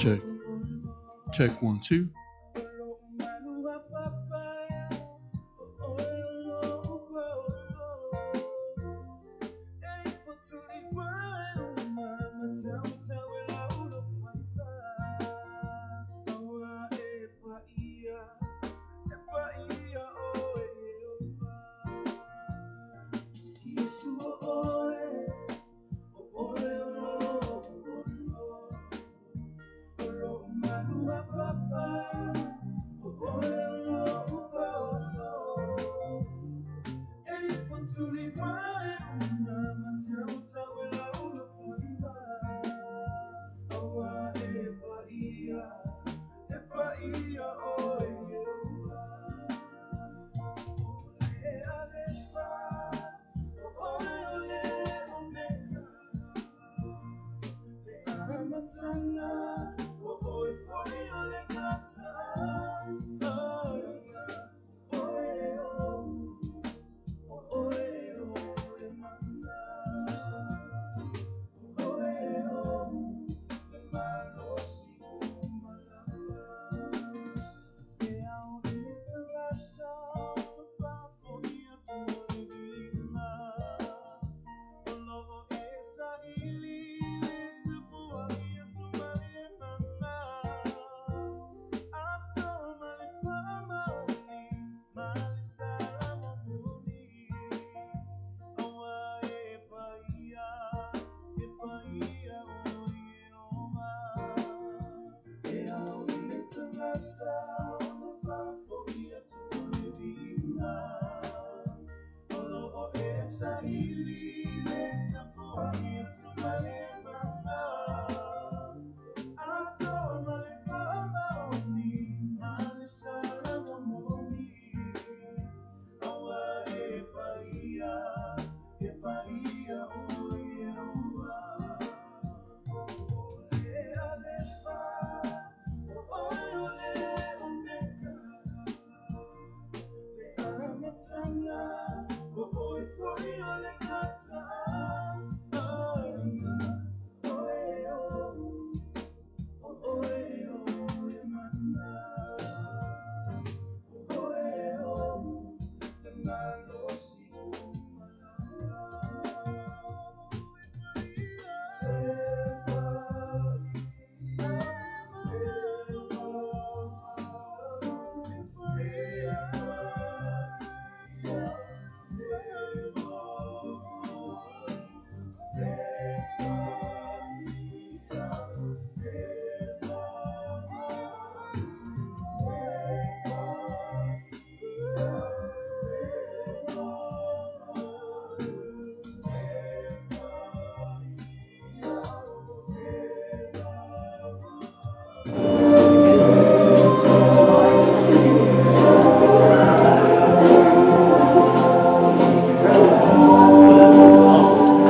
Check. Check 1, 2.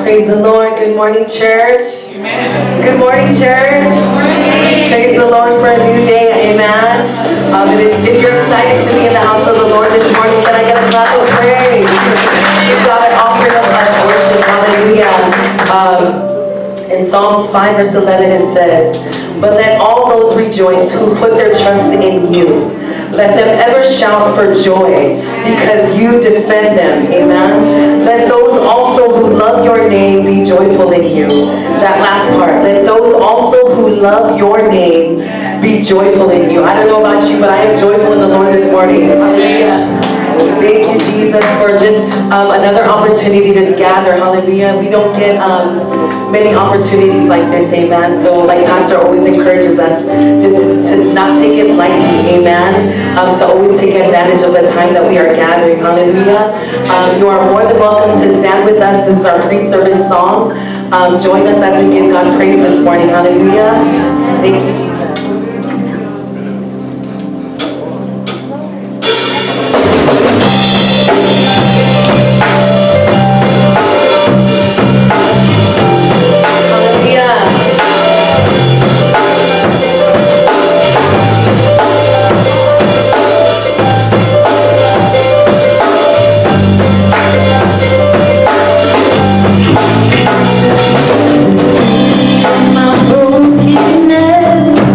Praise the Lord. Good morning, church. Amen. Good morning, church. Good morning. Praise the Lord for a new day. Amen. If you're excited to be in the house of the Lord this morning, can I get a clap of praise? Give God an offering of worship. Hallelujah. In Psalms 5 verse 11 it says, "But let all those rejoice who put their trust in you. Let them ever shout for joy because you defend them." Amen. Let those also who love your name be joyful in you. That last part. Let those also who love your name be joyful in you. I don't know about you, but I am joyful in the Lord this morning. Hallelujah. Thank you, Jesus, for just another opportunity to gather. Hallelujah. We don't get many opportunities like this. Amen. So like Pastor always encourages us just to not take it lightly. Amen. To always take advantage of the time that we are gathering. Hallelujah. You are more than welcome to stand with us. This is our pre-service song. Join us as we give God praise this morning. Hallelujah. Thank you, Jesus. My brokenness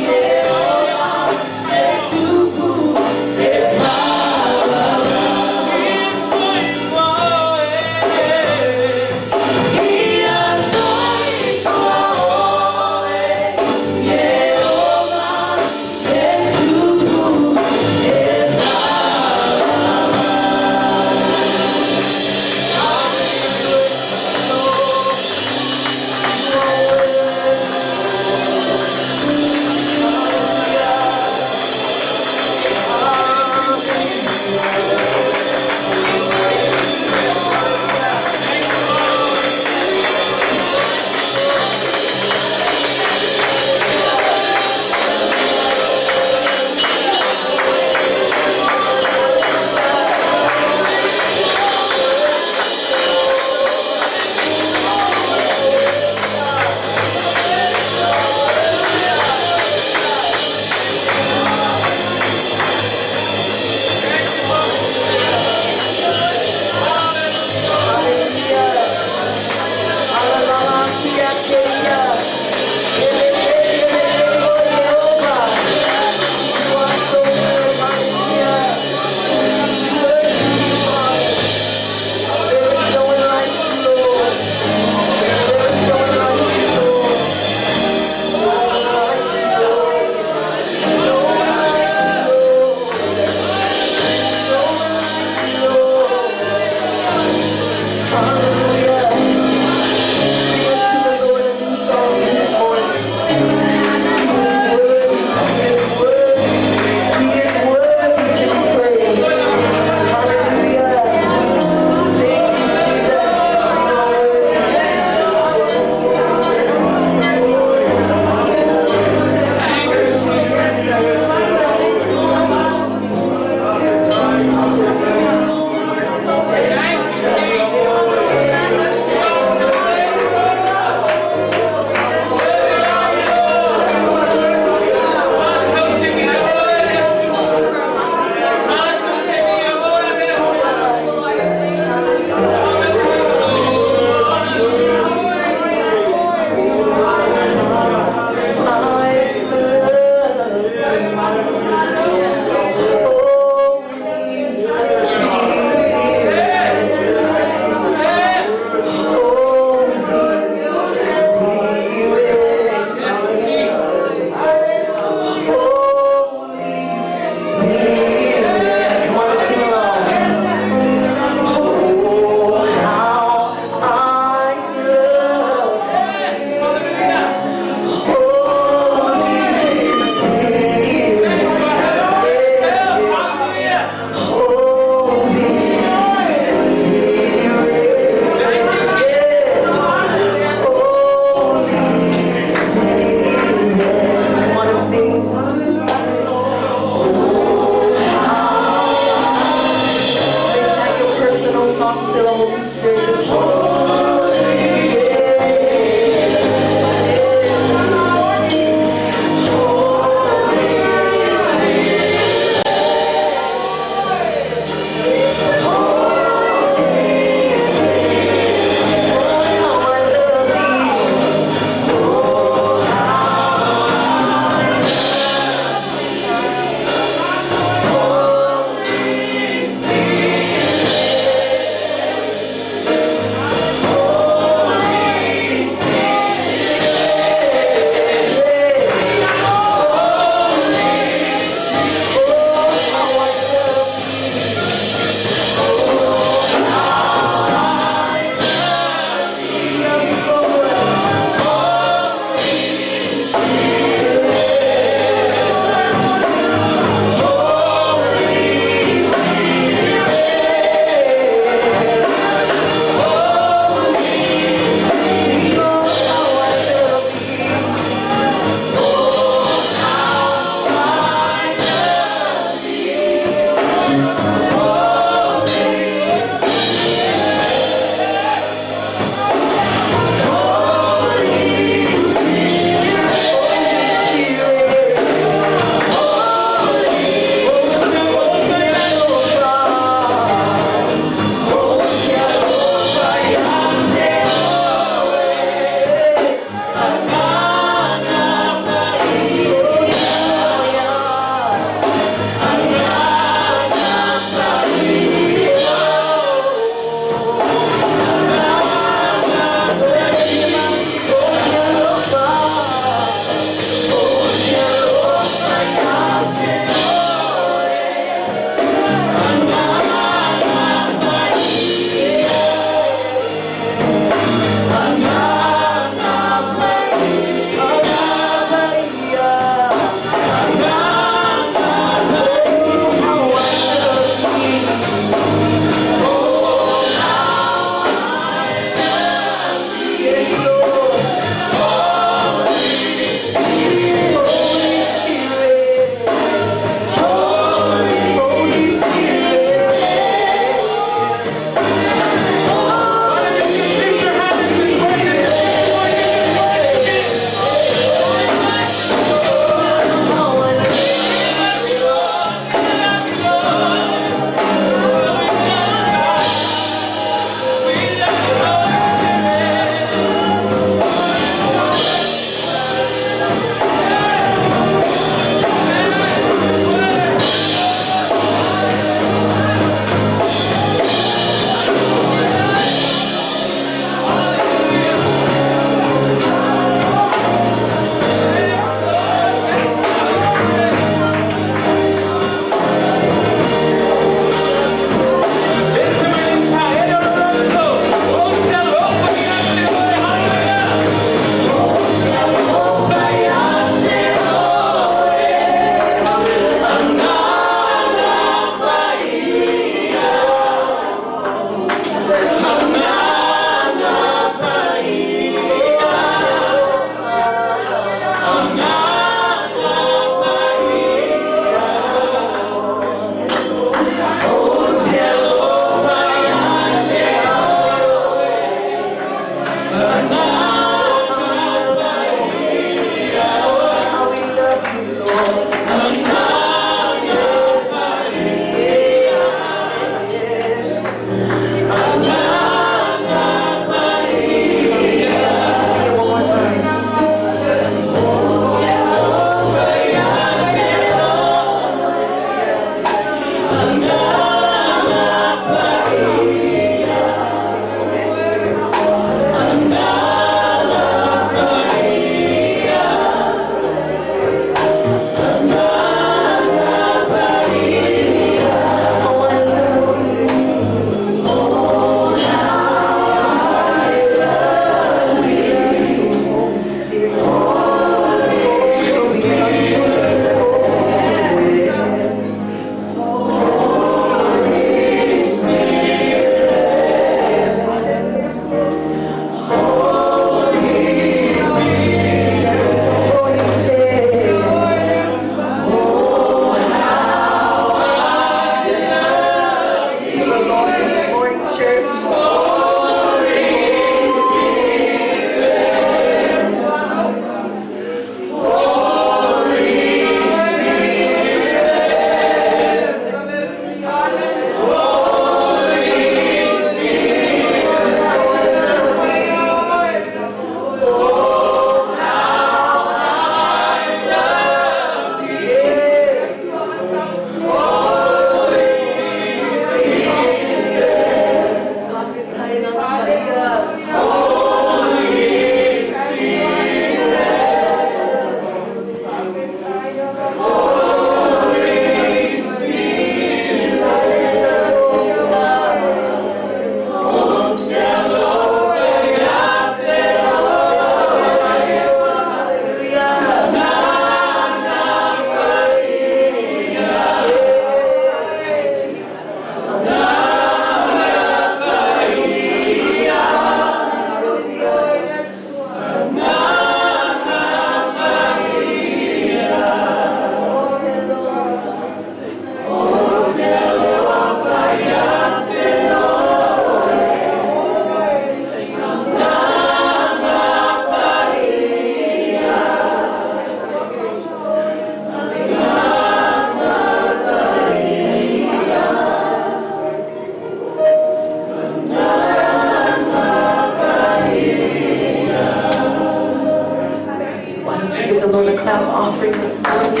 this morning.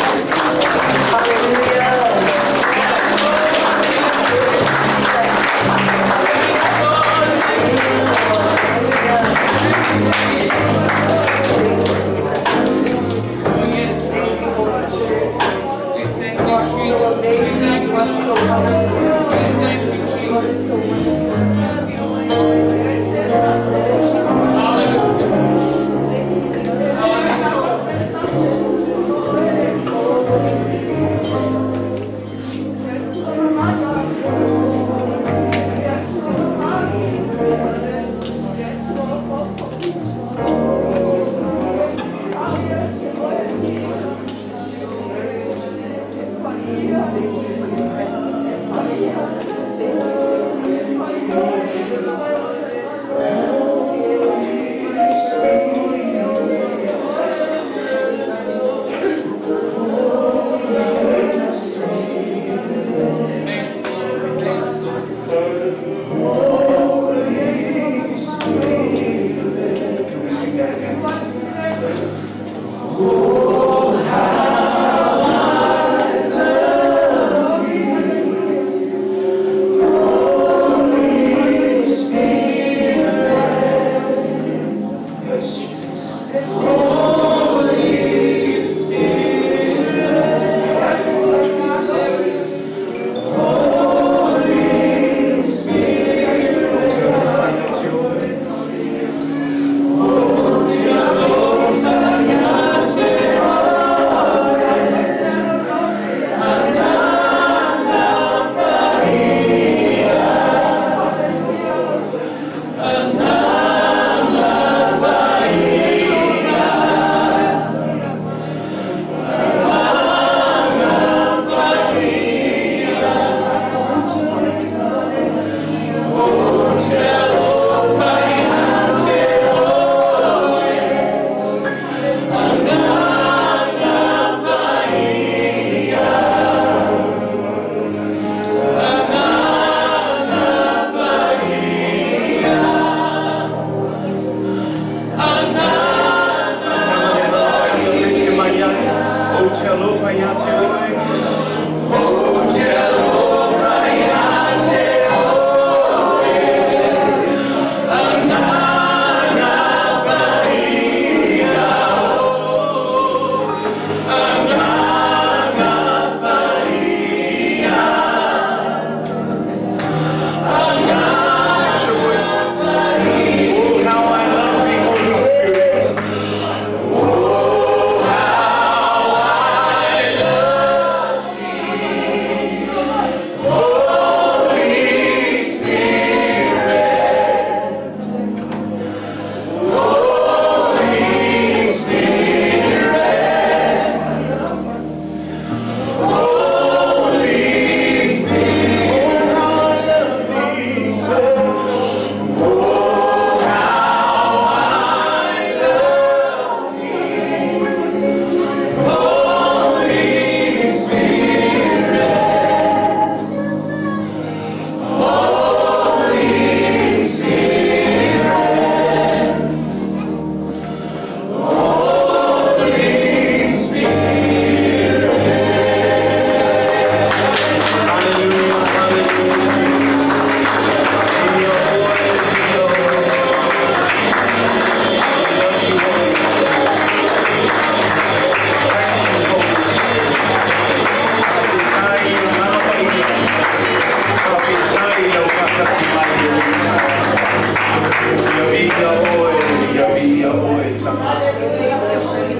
Hallelujah.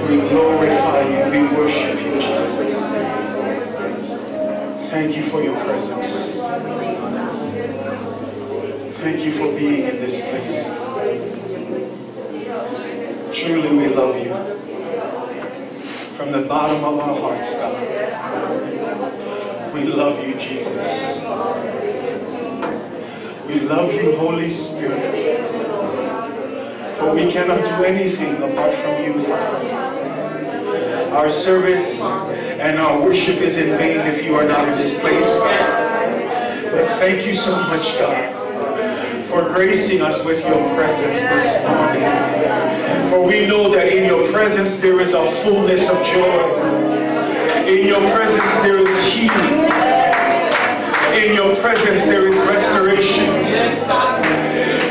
We glorify you. We worship you, Jesus. Thank you for your presence. Thank you for being in this place. Truly, we love you. From the bottom of our hearts, God. We love you, Jesus. We love you, Holy Spirit. For we cannot do anything apart from you, Father. Our service and our worship is in vain if you are not in this place, God. But thank you so much, God, for gracing us with your presence this morning. For we know that in your presence there is a fullness of joy. In your presence there is healing. In your presence there is restoration.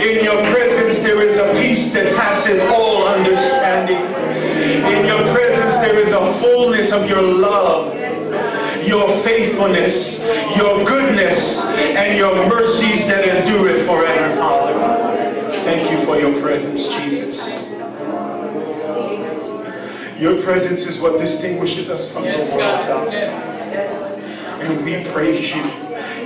In your presence there is a peace that passeth all understanding. In your presence there is a fullness of your love, your faithfulness, your goodness, and your mercies that endureth forever, Father. Thank you for your presence, Jesus. Your presence is what distinguishes us from the world, God. And we praise you.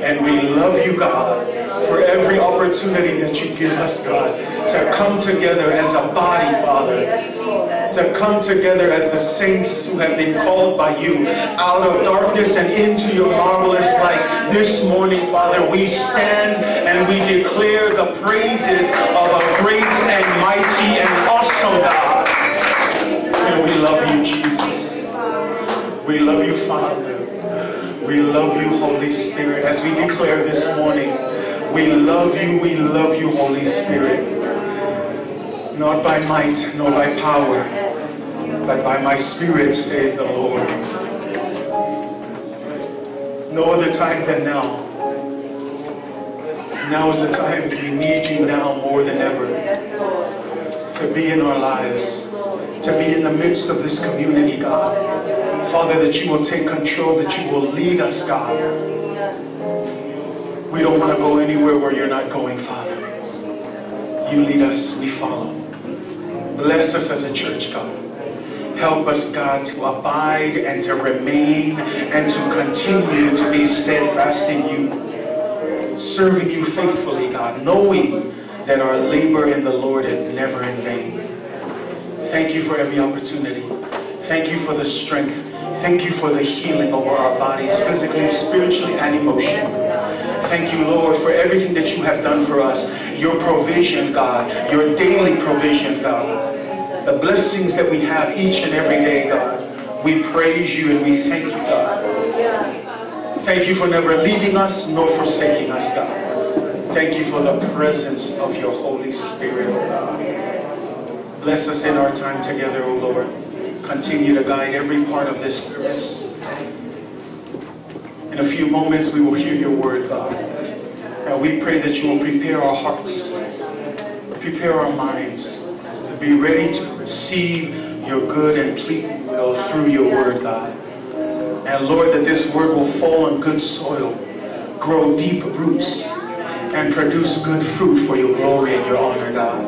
And we love you, God, for every opportunity that you give us, God, to come together as a body, Father, to come together as the saints who have been called by you out of darkness and into your marvelous light. This morning, Father, we stand and we declare the praises of a great and mighty and awesome God. And we love you, Jesus. We love you, Father. We love you, Holy Spirit. As we declare this morning, we love you, Holy Spirit. Not by might, nor by power, but by my Spirit, saith the Lord. No other time than now. Now is the time we need you now more than ever. To be in our lives, to be in the midst of this community, God. Father, that you will take control, that you will lead us, God. We don't want to go anywhere where you're not going, Father. You lead us, we follow. Bless us as a church, God. Help us, God, to abide and to remain and to continue to be steadfast in you. Serving you faithfully, God, knowing that our labor in the Lord is never in vain. Thank you for every opportunity. Thank you for the strength. Thank you for the healing over our bodies, physically, spiritually, and emotionally. Thank you, Lord, for everything that you have done for us. Your provision, God. Your daily provision, God. The blessings that we have each and every day, God. We praise you and we thank you, God. Thank you for never leaving us nor forsaking us, God. Thank you for the presence of your Holy Spirit, oh God. Bless us in our time together, oh Lord. Continue to guide every part of this service. In a few moments we will hear your word, God. And we pray that you will prepare our hearts, prepare our minds to be ready to receive your good and pleasing will through your word, God. And Lord, that this word will fall on good soil, grow deep roots, and produce good fruit for your glory and your honor, God.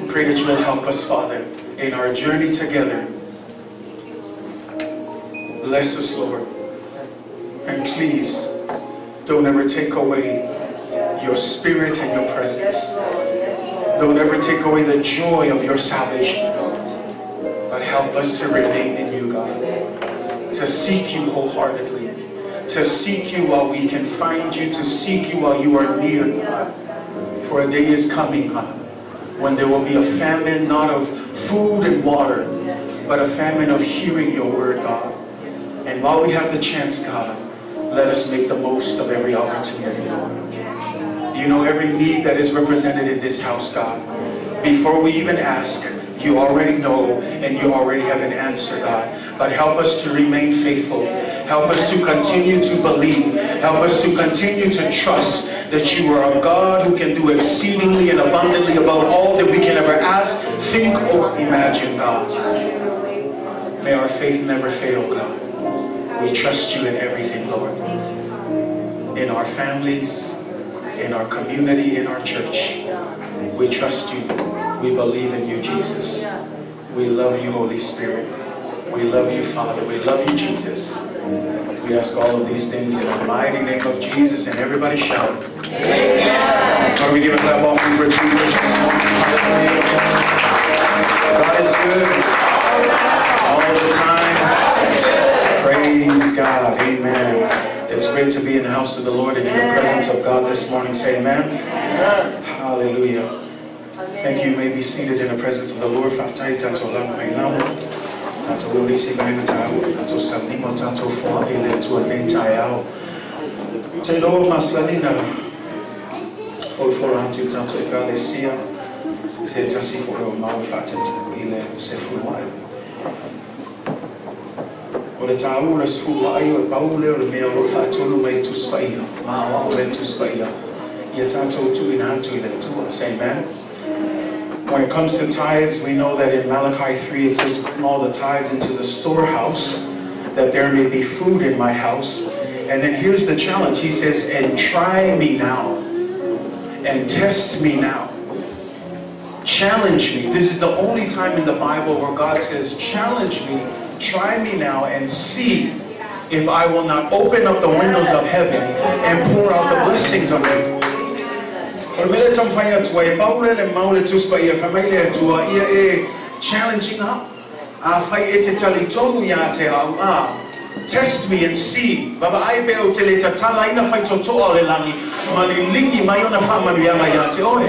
We pray that you will help us, Father, in our journey together. Bless us, Lord. And please, don't ever take away your spirit and your presence. Don't ever take away the joy of your salvation. But help us to remain in you, God. To seek you wholeheartedly. To seek you while we can find you. To seek you while you are near, God. For a day is coming, God, when there will be a famine, not of food and water, but a famine of hearing your word, God. And while we have the chance, God, let us make the most of every opportunity, Lord. You know every need that is represented in this house, God. Before we even ask, you already know and you already have an answer, God. But help us to remain faithful. Help us to continue to believe. Help us to continue to trust that you are a God who can do exceedingly and abundantly above all that we can ever ask, think, or imagine, God. May our faith never fail, God. We trust you in everything, Lord. In our families, in our community, in our church. We trust you. We believe in you, Jesus. We love you, Holy Spirit. We love you, Father. We love you, Jesus. We ask all of these things in the mighty name of Jesus, and everybody shout. Amen. Lord, we give a clap offering for Jesus. God is good all the time. Praise God. Amen. It's great to be in the house of the Lord and in the presence of God this morning. Say amen. Hallelujah. Thank you. You may be seated in the presence of the Lord. Faitau, Se tasi for o mau fatata ile se fuai. O le tau le fuai o paule o le mea o fatulu mai tu spaia. Ma o le tu spaia. Ia tatou tu ina atu ile tua. Say amen. When it comes to tithes, we know that in Malachi 3 it says, bring all the tithes into the storehouse, that there may be food in my house. And then here's the challenge. He says, and try me now, and test me now. Challenge me. This is the only time in the Bible where God says, challenge me, try me now, and see if I will not open up the windows of heaven and pour out the blessings on you. Challenging up. Test me and see. Baba ai pe o te le tatala ina fai Totoa le langi. Malilingi mai ona fama rianga ya te oe.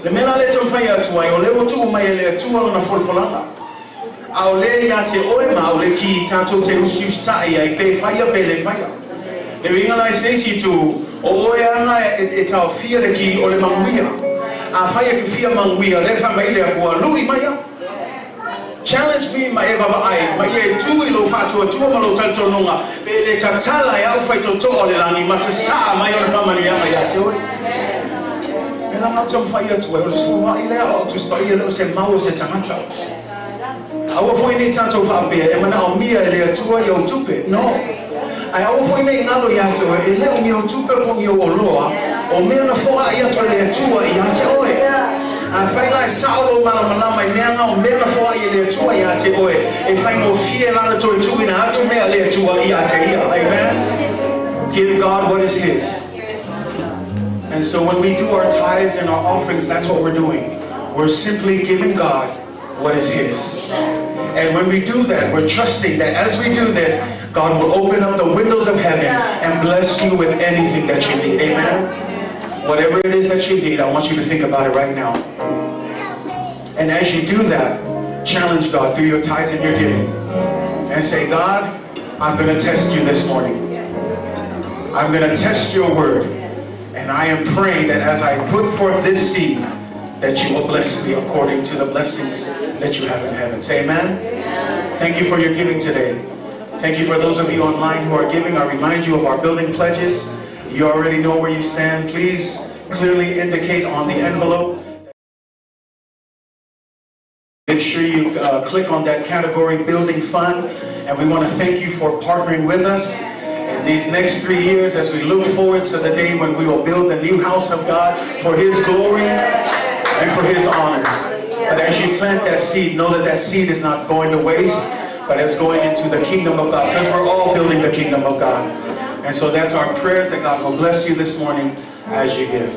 Le mena le tau fai atu ai o le o tu mai le atu ala na folfolanga. Au le ya te oe ma o le ki tatou te usiustai ai pe fai pe le fai. Le ringa lai seisi tu o oe anga e tau fia le ki o le manguia. A fai ki fia manguia le fa mai le akua lui mai ya. Challenge me my eva ai my ye tu ilo fatu tu malo tanto nunga pe le tatala ya fai Totoa le lani masasa mai ona fama ni ya te oi ela ma tom fai tu o sua ile o tu sto ile o se mau se tamata awo foi ni tanto fa be e mana o mia le tu yo tupe no ai awo foi ni ngalo ya te o ile o mio tupe ko mio o loa o me na fo ai tu le tu ya te oi a fai lai saulo mana mai meanga o mena fo ai le tua ia te oe e fai mo fie lana to tu ina atu mea le tua ia te ia. Amen. Give God what is his. And so when we do our tithes and our offerings, that's what we're doing. We're simply giving God what is his. And when we do that, we're trusting that as we do this, God will open up the windows of heaven and bless you with anything that you need. Amen. Whatever it is that you need, I want you to think about it right now. And as you do that, challenge God through your tithes and your giving. And say, God, I'm going to test you this morning. I'm going to test your word. And I am praying that as I put forth this seed, that you will bless me according to the blessings that you have in heaven. Say amen. Thank you for your giving today. Thank you for those of you online who are giving. I remind you of our building pledges. You already know where you stand. Please clearly indicate on the envelope. Make sure you click on that category, Building Fund. And we want to thank you for partnering with us in these next 3 years as we look forward to the day when we will build the new house of God for his glory and for his honor. But as you plant that seed, know that that seed is not going to waste, but it's going into the kingdom of God, because we're all building the kingdom of God. And so that's our prayers, that God will bless you this morning as you give.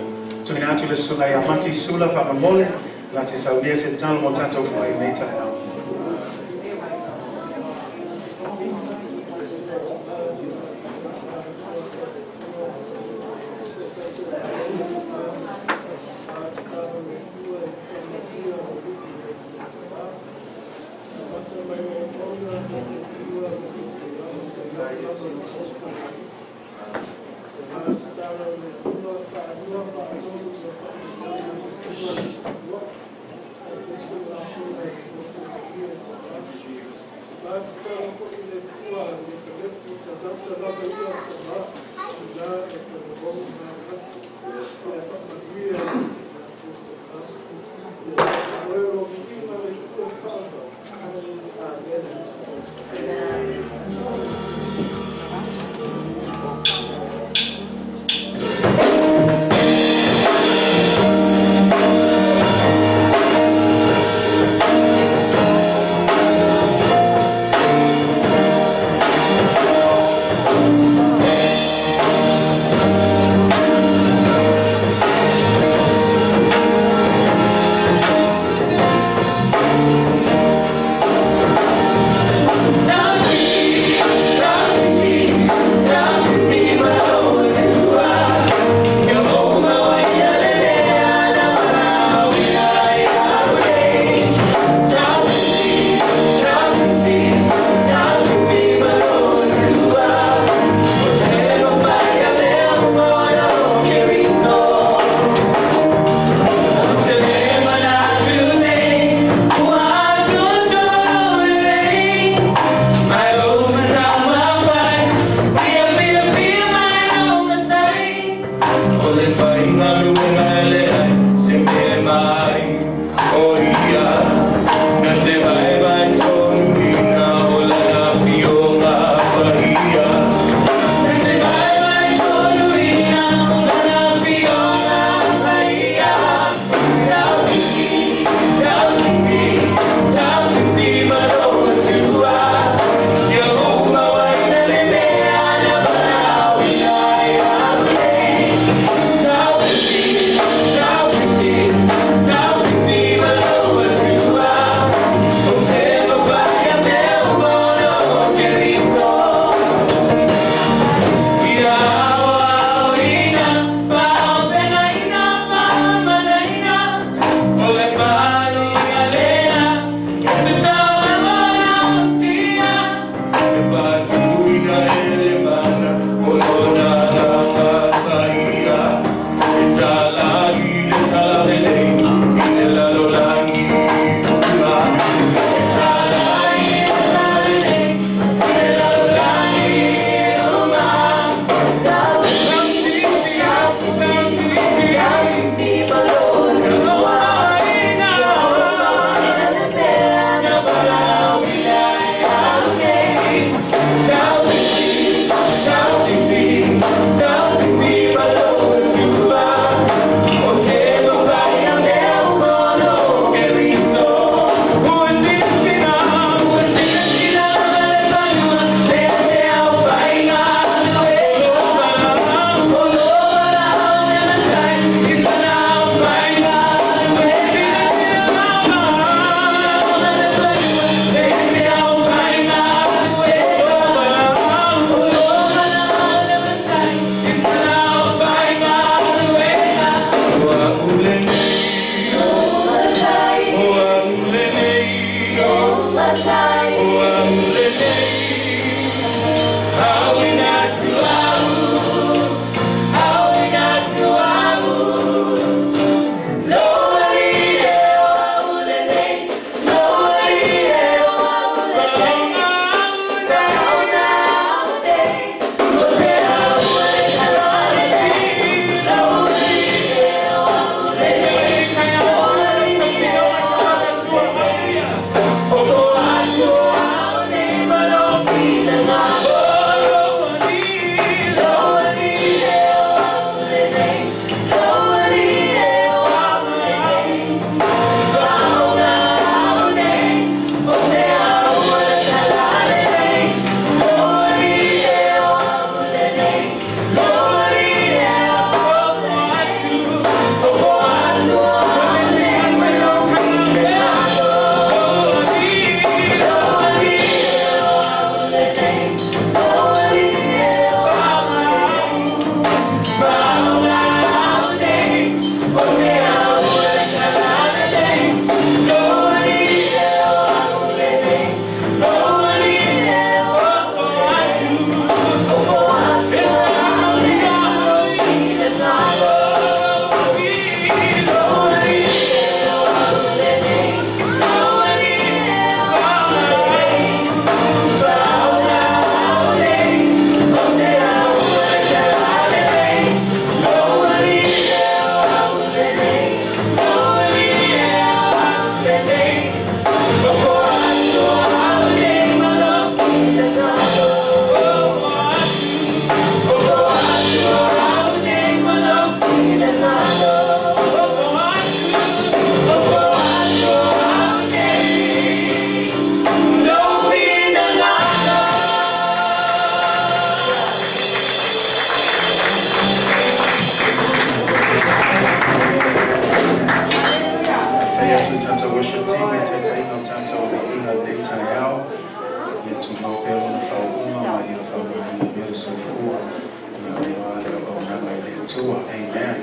tua. Amen.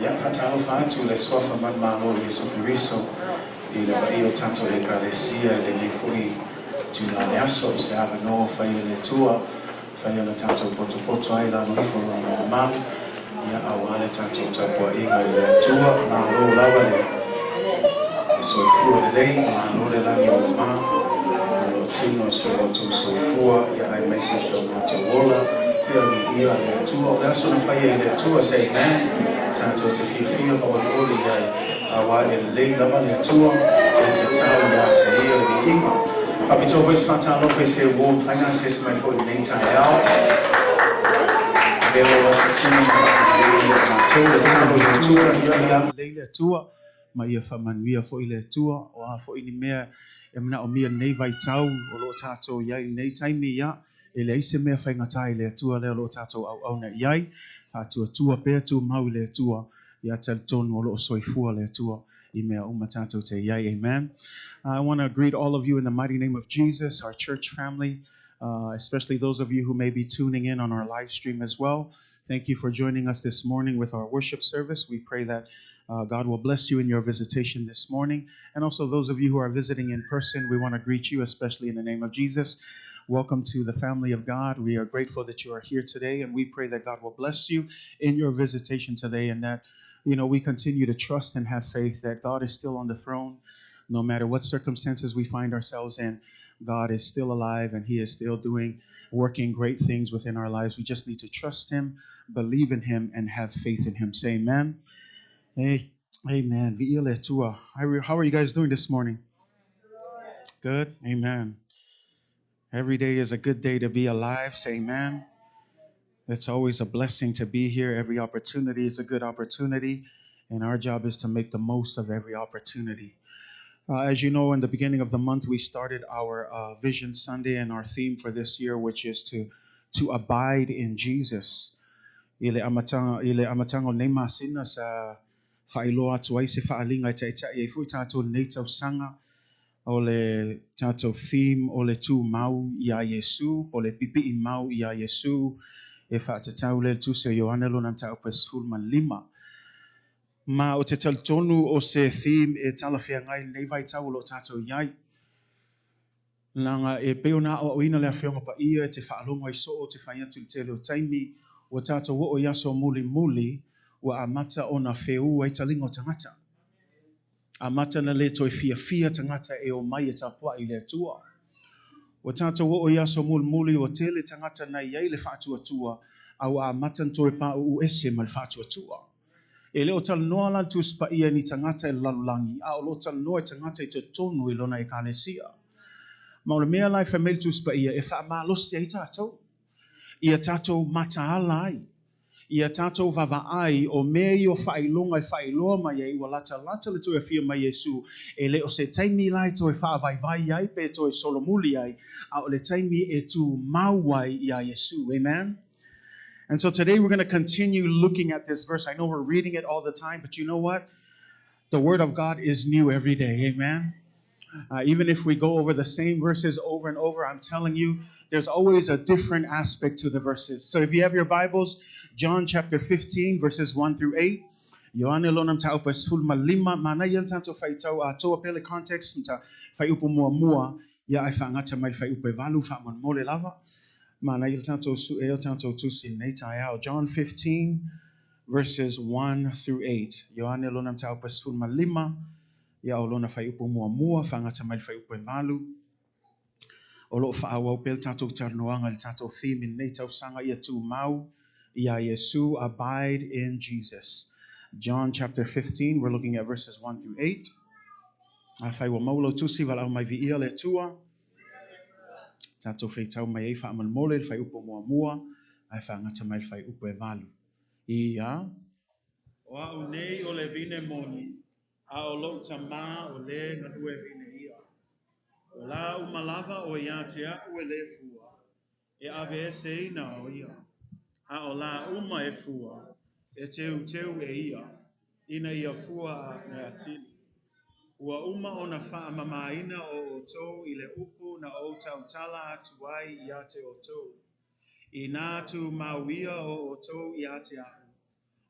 Ya Faitau Faitau le sofa man malo Yesu Cristo. I le io tanto le caresia le mi fui tu la aso se ave no fai le tua. Fai le tanto poto ai la no fo no man. Ya Ioane tanto tapo inga le tua malo lava le. So fu le lei malo le la yo ma. Lo tino so tu so fu ya ai message so na to wola. Ia le tua la so na fai le tua say amen. Tanto te fia o oli ai awa e lei lava le tua e te tau ya te ia le inga. Papito voice Faitau lo se wo finances my for nei tai out. Velo la sini le tua ia le tua ma ia whamanuia fo i le tua o a fo i ni mea e mana o mia nei Vaitau o lo tātou iai nei taimi ia e le ise mea whaingatai le tua leo lo tātou au au na iai tua tua pēr tu mau le tua ia tal tonu o lo soifua le tua I mea uma tātou te iai, amen. I want to greet all of you in the mighty name of Jesus, our church family, especially those of you who may be tuning in on our live stream as well. Thank you for joining us this morning with our worship service. We pray that God will bless you in your visitation this morning. And also those of you who are visiting in person, we want to greet you, especially in the name of Jesus. Welcome to the family of God. We are grateful that you are here today, and we pray that God will bless you in your visitation today, and that we continue to trust and have faith that God is still on the throne. No matter what circumstances we find ourselves in, God is still alive and He is still working great things within our lives. We just need to trust Him, believe in Him, and have faith in Him. Say amen. Hey, amen. How are you guys doing this morning? Good? Amen. Every day is a good day to be alive. Say amen. It's always a blessing to be here. Every opportunity is a good opportunity, and our job is to make the most of every opportunity. As you know, in the beginning of the month, we started our Vision Sunday, and our theme for this year, which is to abide in Jesus. Ile amatango nema sina sa whailoa tuai se whaalinga te e fui tātou nei tau sanga o le tātou theme o le TUMAU I a Yesu, o le pipi I mau I a Yesu, e whaatatau le Tusi o Ioane lona tau pesulma 5. Ma o te taltonu o se theme e talawhia ngai nei Vaitau lo tātou iai. Langa e peona o ina le awhionga pa ia te whaalonga I so o te whaiatu le te leo taimi o tātou o yaso muli muli wa amata o na wheu ai talinga o tangata. Amata na le toi fia tangata e o mai e tapua I le tua. O tātou o yaso muli muli o te le tangata na iai le whaatua tua au a amata toi pa u ese ma le whaatua tua. E leo tal noa lan tu spa ia ni tangata e lalulangi, a o lo tal noa e tangata I te tonu I lona e kālesia. Ma o le mea lai whamel tu spa ia e wha malosti ai tātou. Ia tātou mataala ai. Ia tātou vavaai o mea I o whailonga I whailoa mai ai wa lata le toi a fia mai Yesu. E leo se taimi lai toi wha vai ai pe toi solomuli ai, a o le taimi e tu mauai I a Yesu. Amen? And so today we're going to continue looking at this verse. I know we're reading it all the time, but you know what? The Word of God is new every day. Amen? Even if we go over the same verses over and over, I'm telling you, there's always a different aspect to the verses. So if you have your Bibles, John chapter 15, verses 1 through 8. Ioane lonam ta upas fulma 5, mana yan tanto Faitau a toa pele context mta fai upo mua ya ai whangata mai fai upo valu wha man mole lava. Mana il tanto su eo tanto tusi nei taiao. John 15, verses 1 through 8. Ioane lonam ta upas fulma 5. Ia o lona fai upo mua whangata mai fai upo valu. O lo whaawau pel tātou tarnoanga le tātou theme nei tau sanga ia TUMAU ia Yesu, abide in Jesus. John chapter 15, we're looking at verses 1 through 8. A whai wa maulo tusi wala au mai vi ia le tua. Tātou Faitau mai ei wha aman mole le whai upo mua. Ai whangata mai le whai upo valu. Ia. O au nei o le vine Moni. A o lo tama o le ngadue vine ia. O la umalava o ia te aku e le fua. E ave se ina o ia. A o la uma e fua. E teu e ia. Ina ia fua a me atili. Ua uma o na wha mamaina o otou I le upu na o tautala atuai ia te otou. I nā tu mauia o otou ia te aku.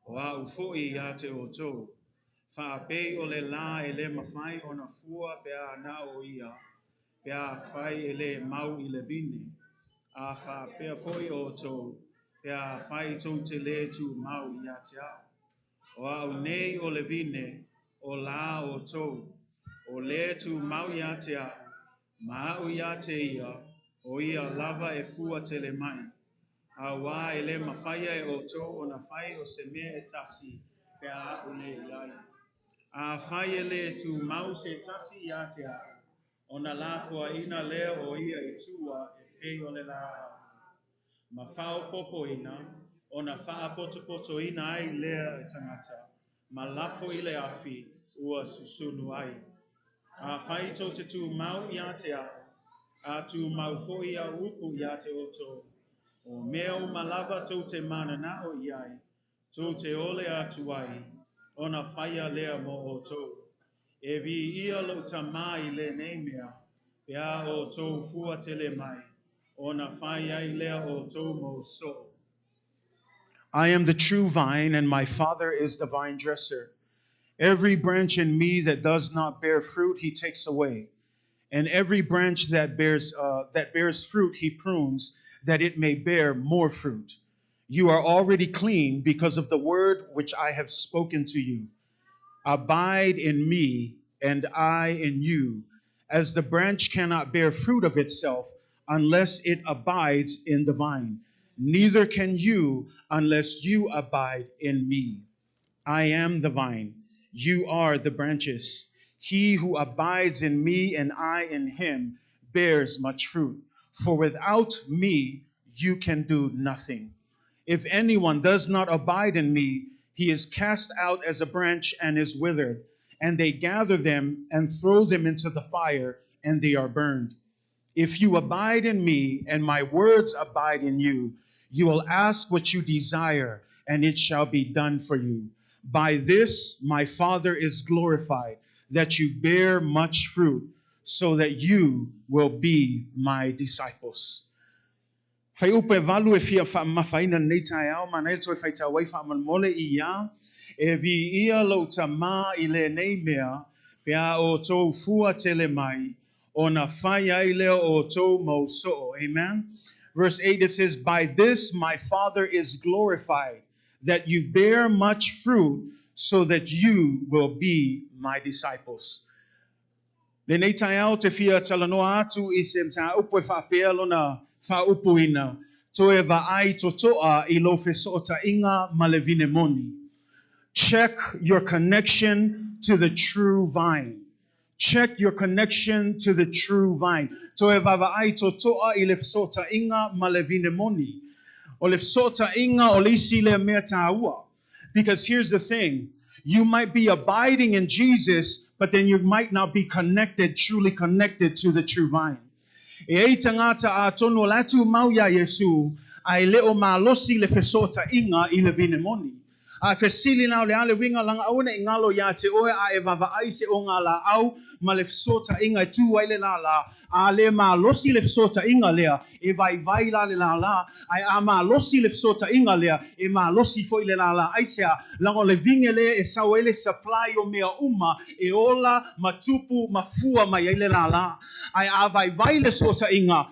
O a ufoi ia te o tō. Whaapei o le la e le mawhai o na fua pe a na o ia. Pe a whai e le mau i le bine. A whaapea foi o tō. Pe a whai tō te le tu mau ia te ao. O au nei o le vine, o la o tō, o le tu mau ia te a, ma au ia te ia, o ia lava e fua te le mai. A wā e le mawhaia e o tō o na whai o se mea e tasi, pe a au le iai. A whai e le tu mau se tasi ia te a, o na la fua ina lea o ia i tua e pei o le la. Ma whao popo ina, o na wha poto ina ai lea e tangata, ma lafo i le afi ua susunu ai. A whai tō te tū mau ia te a tū mau foi a upu ia te oto, o mea o malava tō te mana na o iai, tō te ole atu ai, o na whaia lea mo o tō. E vi ia lo ta mai le nei mea, pea o tō fua te le mai, o na whaia i lea o tō mo so. I am the true vine, and my Father is the vine dresser. Every branch in me that does not bear fruit, he takes away. And every branch that bears fruit, he prunes, that it may bear more fruit. You are already clean because of the word which I have spoken to you. Abide in me, and I in you, as the branch cannot bear fruit of itself unless it abides in the vine. Neither can you unless you abide in me. I am the vine, you are the branches. He who abides in me and I in him bears much fruit. For without me, you can do nothing. If anyone does not abide in me, he is cast out as a branch and is withered, and they gather them and throw them into the fire, and they are burned. If you abide in me and my words abide in you, you will ask what you desire, and it shall be done for you. By this my Father is glorified, that you bear much fruit, so that you will be my disciples. Fai upe valu e fia wha mawhaina nei tai au, ma nei toi Faitau wai wha mole I ia, e vi ia lo ta ma I le nei mea, pea o tō fua tele mai, o na whai ai leo o tō mo so. Amen? Verse 8 it says, by this my Father is glorified, that you bear much fruit, so that you will be my disciples. Le nei tai au te fia talanoa atu I se mta upo e whapea lona wha upuina. To e Vaai Totoa I lo Feso'otaiga ma le vine Moni. Check your connection to the true vine. Check your connection to the true vine. To e Vaai Totoa I le Feso'otaiga ma le vine Moni. O le Feso'otaiga o le isi le mea tāua. Because here's the thing. You might be abiding in Jesus, but then you might not be connected, truly connected to the true vine. E ei tangata a tonu la TUMAU ya Yesu, ai leo malosi le Feso'otaiga I le vine Moni. A fesili na le ale winga langa auna I ngalo ya te oe a e Vaai se o ngā la au, ma le Feso'otaiga e tu ai le la, a le malosi le Feso'otaiga lea, e vai la le la, ai a malosi le Feso'otaiga lea, e malosi foi le la, ai sea, lango le vinge le e sau ele supply o mea uma, e ola, matupu, mafua mai le la, ai a vai le Feso'otaiga,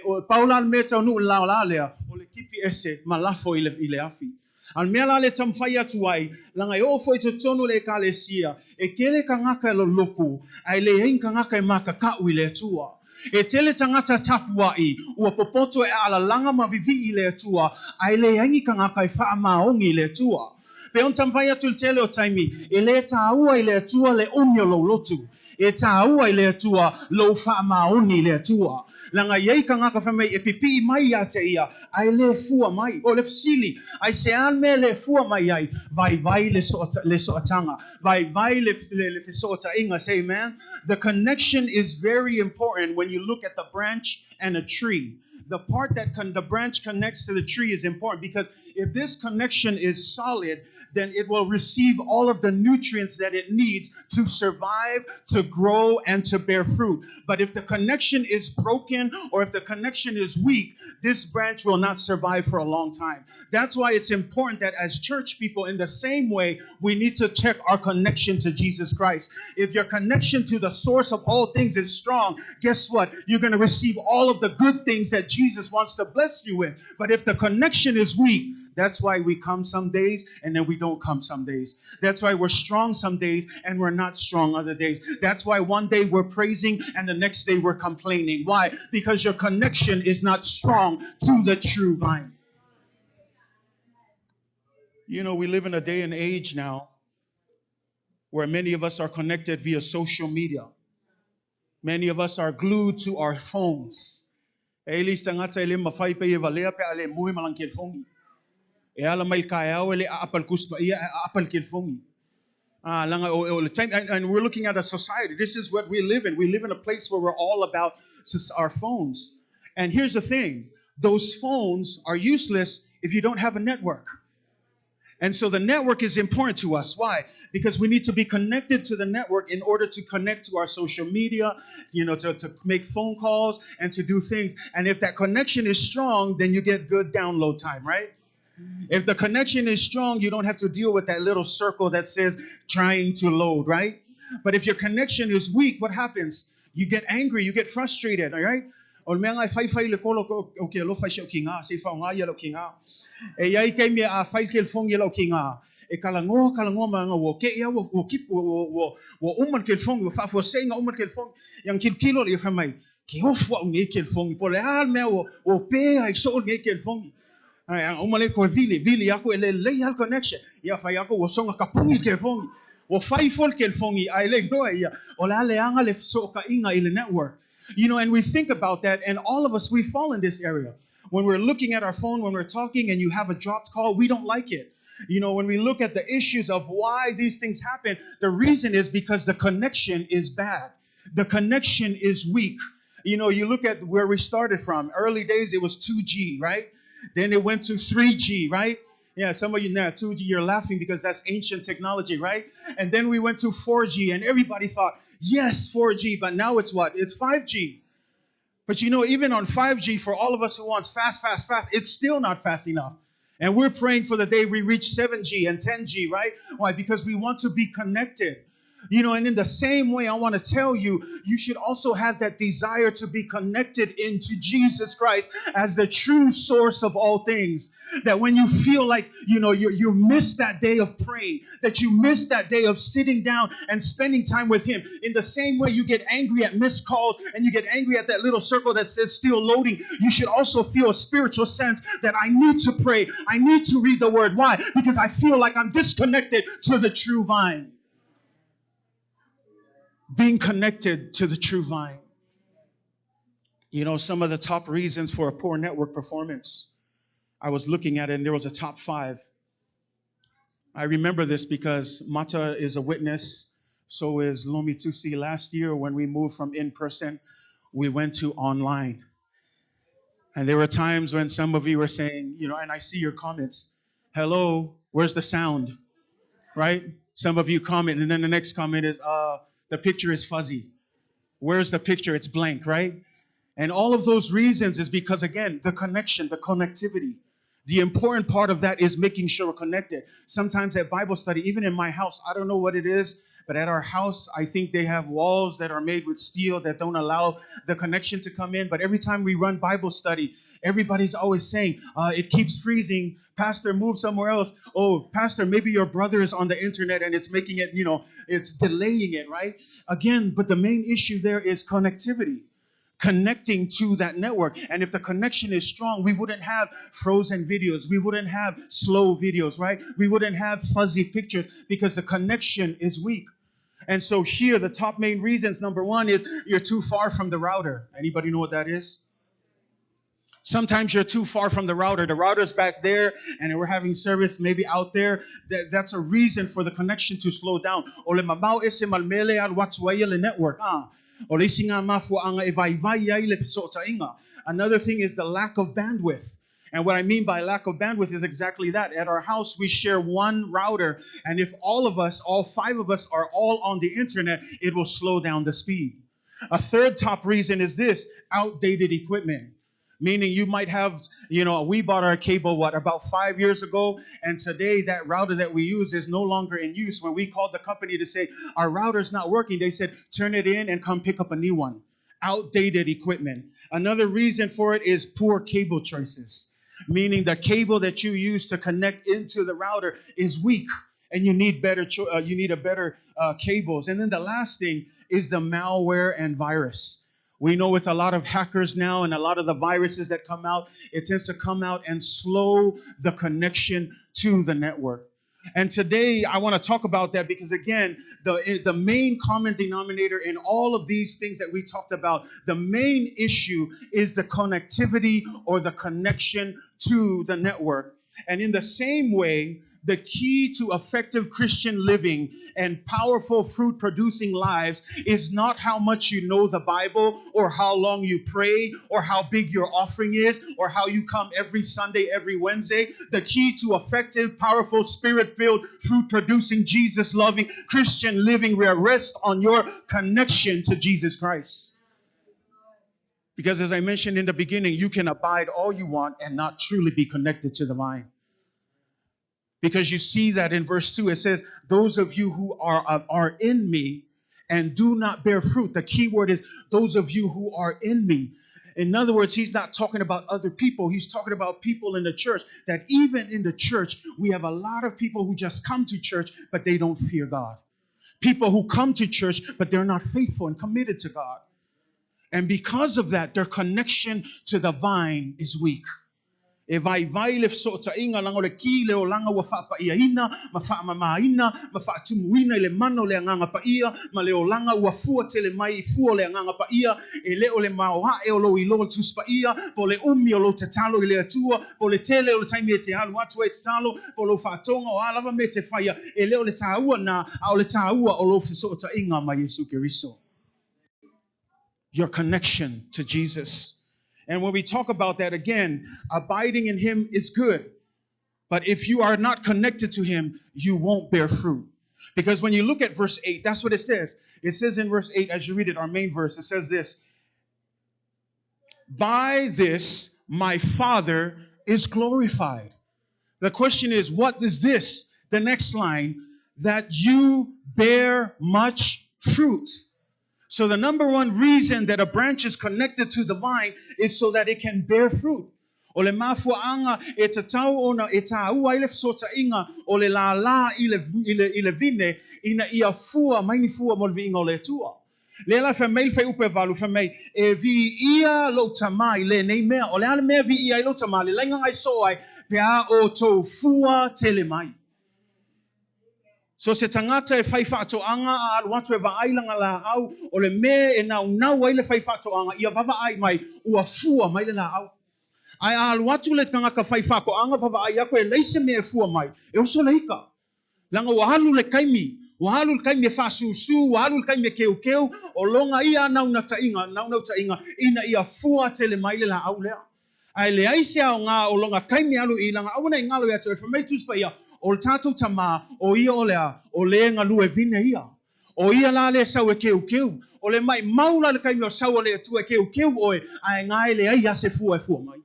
o paulan me tau nu la lea, o le kipi ese, malafo I le afi. Al mea la le tamwhai atu ai, langa o foi te tonu le kalesia, e kele ka ngaka lo loku, ai le hein ka ngaka maka kau I le atua. E tele tangata tapua I, ua popoto e ala langa mavivi I le atua, ai le hein ka ngaka wha maongi I le atua. Pe on tamwhai atu le tele o taimi, e le tāua I le atua le umio lo lotu. E tāua I le atua lo wha maoni le atua. Langa yei ka ngaka whamai e pipi mai a te ia, ai le fua mai, o le fsili, ai se an me le fua mai ai, vai le so'atanga, vai le Feso'otaiga, say amen. The connection is very important when you look at the branch and a tree. The part that the branch connects to the tree is important because if this connection is solid, then it will receive all of the nutrients that it needs to survive, to grow, and to bear fruit. But if the connection is broken or if the connection is weak, this branch will not survive for a long time. That's why it's important that as church people, in the same way, we need to check our connection to Jesus Christ. If your connection to the source of all things is strong, guess what? You're going to receive all of the good things that Jesus wants to bless you with. But if the connection is weak, that's why we come some days and then we don't come some days. That's why we're strong some days and we're not strong other days. That's why one day we're praising and the next day we're complaining. Why? Because your connection is not strong to the true vine. You know, we live in a day and age now where many of us are connected via social media. Many of us are glued to our phones. And we're looking at a society. This is what we live in. We live in a place where we're all about our phones. And here's the thing. Those phones are useless if you don't have a network. And so the network is important to us. Why? Because we need to be connected to the network in order to connect to our social media, to make phone calls and to do things. And if that connection is strong, then you get good download time, right? If the connection is strong, you don't have to deal with that little circle that says trying to load, right? But if your connection is weak, what happens? You get angry, you get frustrated, all right? Ay, ang umali ko vili ako legal connection. Ya fa ako wasong kapungi kelfongi. Wo faithful kelfongi ay le no ya. Ola le anga le so ka inga ile network. And we think about that, and all of us, we fall in this area. When we're looking at our phone, when we're talking and you have a dropped call, we don't like it. When we look at the issues of why these things happen, the reason is because the connection is bad. The connection is weak. You look at where we started from. Early days, it was 2G, right? Then it went to 3G, right? Yeah, some of you now, 2G, you're laughing because that's ancient technology, right? And then we went to 4G, and everybody thought, yes, 4G, but now it's what? It's 5G. But even on 5G, for all of us who wants fast, it's still not fast enough. And we're praying for the day we reach 7G and 10G, right? Why? Because we want to be connected. And in the same way, I want to tell you, you should also have that desire to be connected into Jesus Christ as the true source of all things. That when you feel like, you missed that day of praying, that you missed that day of sitting down and spending time with Him. In the same way you get angry at missed calls and you get angry at that little circle that says still loading, you should also feel a spiritual sense that I need to pray. I need to read the Word. Why? Because I feel like I'm disconnected to the true vine. Being connected to the true vine. Some of the top reasons for a poor network performance. I was looking at it and there was a top 5. I remember this because Mata is a witness. So is Lomi Tusi. Last year when we moved from in-person, we went to online. And there were times when some of you were saying, and I see your comments, hello, where's the sound? Right? Some of you comment, and then the next comment is, the picture is fuzzy. Where's the picture? It's blank, right? And all of those reasons is because, again, the connection, the connectivity. The important part of that is making sure we're connected. Sometimes at Bible study, even in my house, I don't know what it is, but at our house, I think they have walls that are made with steel that don't allow the connection to come in. But every time we run Bible study, everybody's always saying, it keeps freezing. Pastor, move somewhere else. Oh, Pastor, maybe your brother is on the internet and it's making it, it's delaying it, right? Again, but the main issue there is connectivity. Connecting to that network. And if the connection is strong, we wouldn't have frozen videos. We wouldn't have slow videos, right? We wouldn't have fuzzy pictures because the connection is weak. And so here, the top main reasons, number 1 is you're too far from the router. Anybody know what that is? Sometimes you're too far from the router. The router's back there, and we're having service maybe out there. That's a reason for the connection to slow down. Network. Another thing is the lack of bandwidth. And what I mean by lack of bandwidth is exactly that. At our house, we share one router. And if all of us, all 5 of us, are all on the internet, it will slow down the speed. A third top reason is this: outdated equipment. Meaning you might have, we bought our cable, about 5 years ago, and today that router that we use is no longer in use. When we called the company to say, our router's not working, they said, turn it in and come pick up a new one. Outdated equipment. Another reason for it is poor cable choices. Meaning the cable that you use to connect into the router is weak, and you need better cables. And then the last thing is the malware and virus. We know with a lot of hackers now and a lot of the viruses that come out, it tends to come out and slow the connection to the network. And today I want to talk about that because, again, the main common denominator in all of these things that we talked about, the main issue is the connectivity or the connection to the network. And in the same way, the key to effective Christian living and powerful fruit-producing lives is not how much you know the Bible or how long you pray or how big your offering is or how you come every Sunday, every Wednesday. The key to effective, powerful, spirit-filled, fruit-producing, Jesus-loving Christian living will rest on your connection to Jesus Christ. Because as I mentioned in the beginning, you can abide all you want and not truly be connected to the vine. Because you see that in verse 2, it says, those of you who are in me and do not bear fruit. The key word is those of you who are in me. In other words, he's not talking about other people. He's talking about people in the church. That even in the church, we have a lot of people who just come to church, but they don't fear God. People who come to church, but they're not faithful and committed to God. And because of that, their connection to the vine is weak. E vai le Feso'otaiga langa le ki le o langa wa whapaiaina, ma whaamamaina, ma whaatumuina le mano le anganga paia, ma le o langa ua fua te le mai fua le anganga paia, e le o le maoha e o lo i lo tus paia, po le umi o lo te talo i le atua, po le tele o le taimi e te alu atu e te talo, po lo whaatonga o alava me te whaia, e le o le tāua na, a o le tāua o lo Feso'otaiga ma Yesu Keriso. Your connection to Jesus. And when we talk about that again, abiding in him is good. But if you are not connected to him, you won't bear fruit. Because when you look at verse 8, that's what it says. It says in verse 8, as you read it, our main verse, it says this: by this my Father is glorified. The question is, what is this? The next line, that you bear much fruit. So the number one reason that a branch is connected to the vine is so that it can bear fruit. O le mafuaanga e te tau ona e tāua i le Feso'otaiga o le la i le vine ina ia fua maini fua mo le viinga o le tua. Le la fe mai fe upe valu fe mai e vi ia lo tamai le nei mea o le ale mea vi ia i lo tamai le lainga ngai so ai pe a o tau fua tele mai. So se tangata e whai whaatoanga a alu atu e Vaai langa la au o le me e nau ai le whai whaatoanga ia Vaai mai ua fua mai le la au. Ai alu atu le tangaka whai whaatoanga Vaai ako e leise me e fua mai. E oso leika. Langa ua halu le kaimi. Ua halu le kaimi e whasusu, ua halu le kaimi e keu keu o longa ia nau tainga ina ia fua tele mai le la au lea. Ai le aise au ngā o longa kaimi alu i langa au nei ngalo ia tu e whamei tuspa ia. O le tātou tamā, o ia o lea, o le ngalu e vine ia. O ia la le sau e keu keu. O le mai maula le kaimi o sau o le atua e keu keu oe, a e ngai le ai ase fua e fua mai.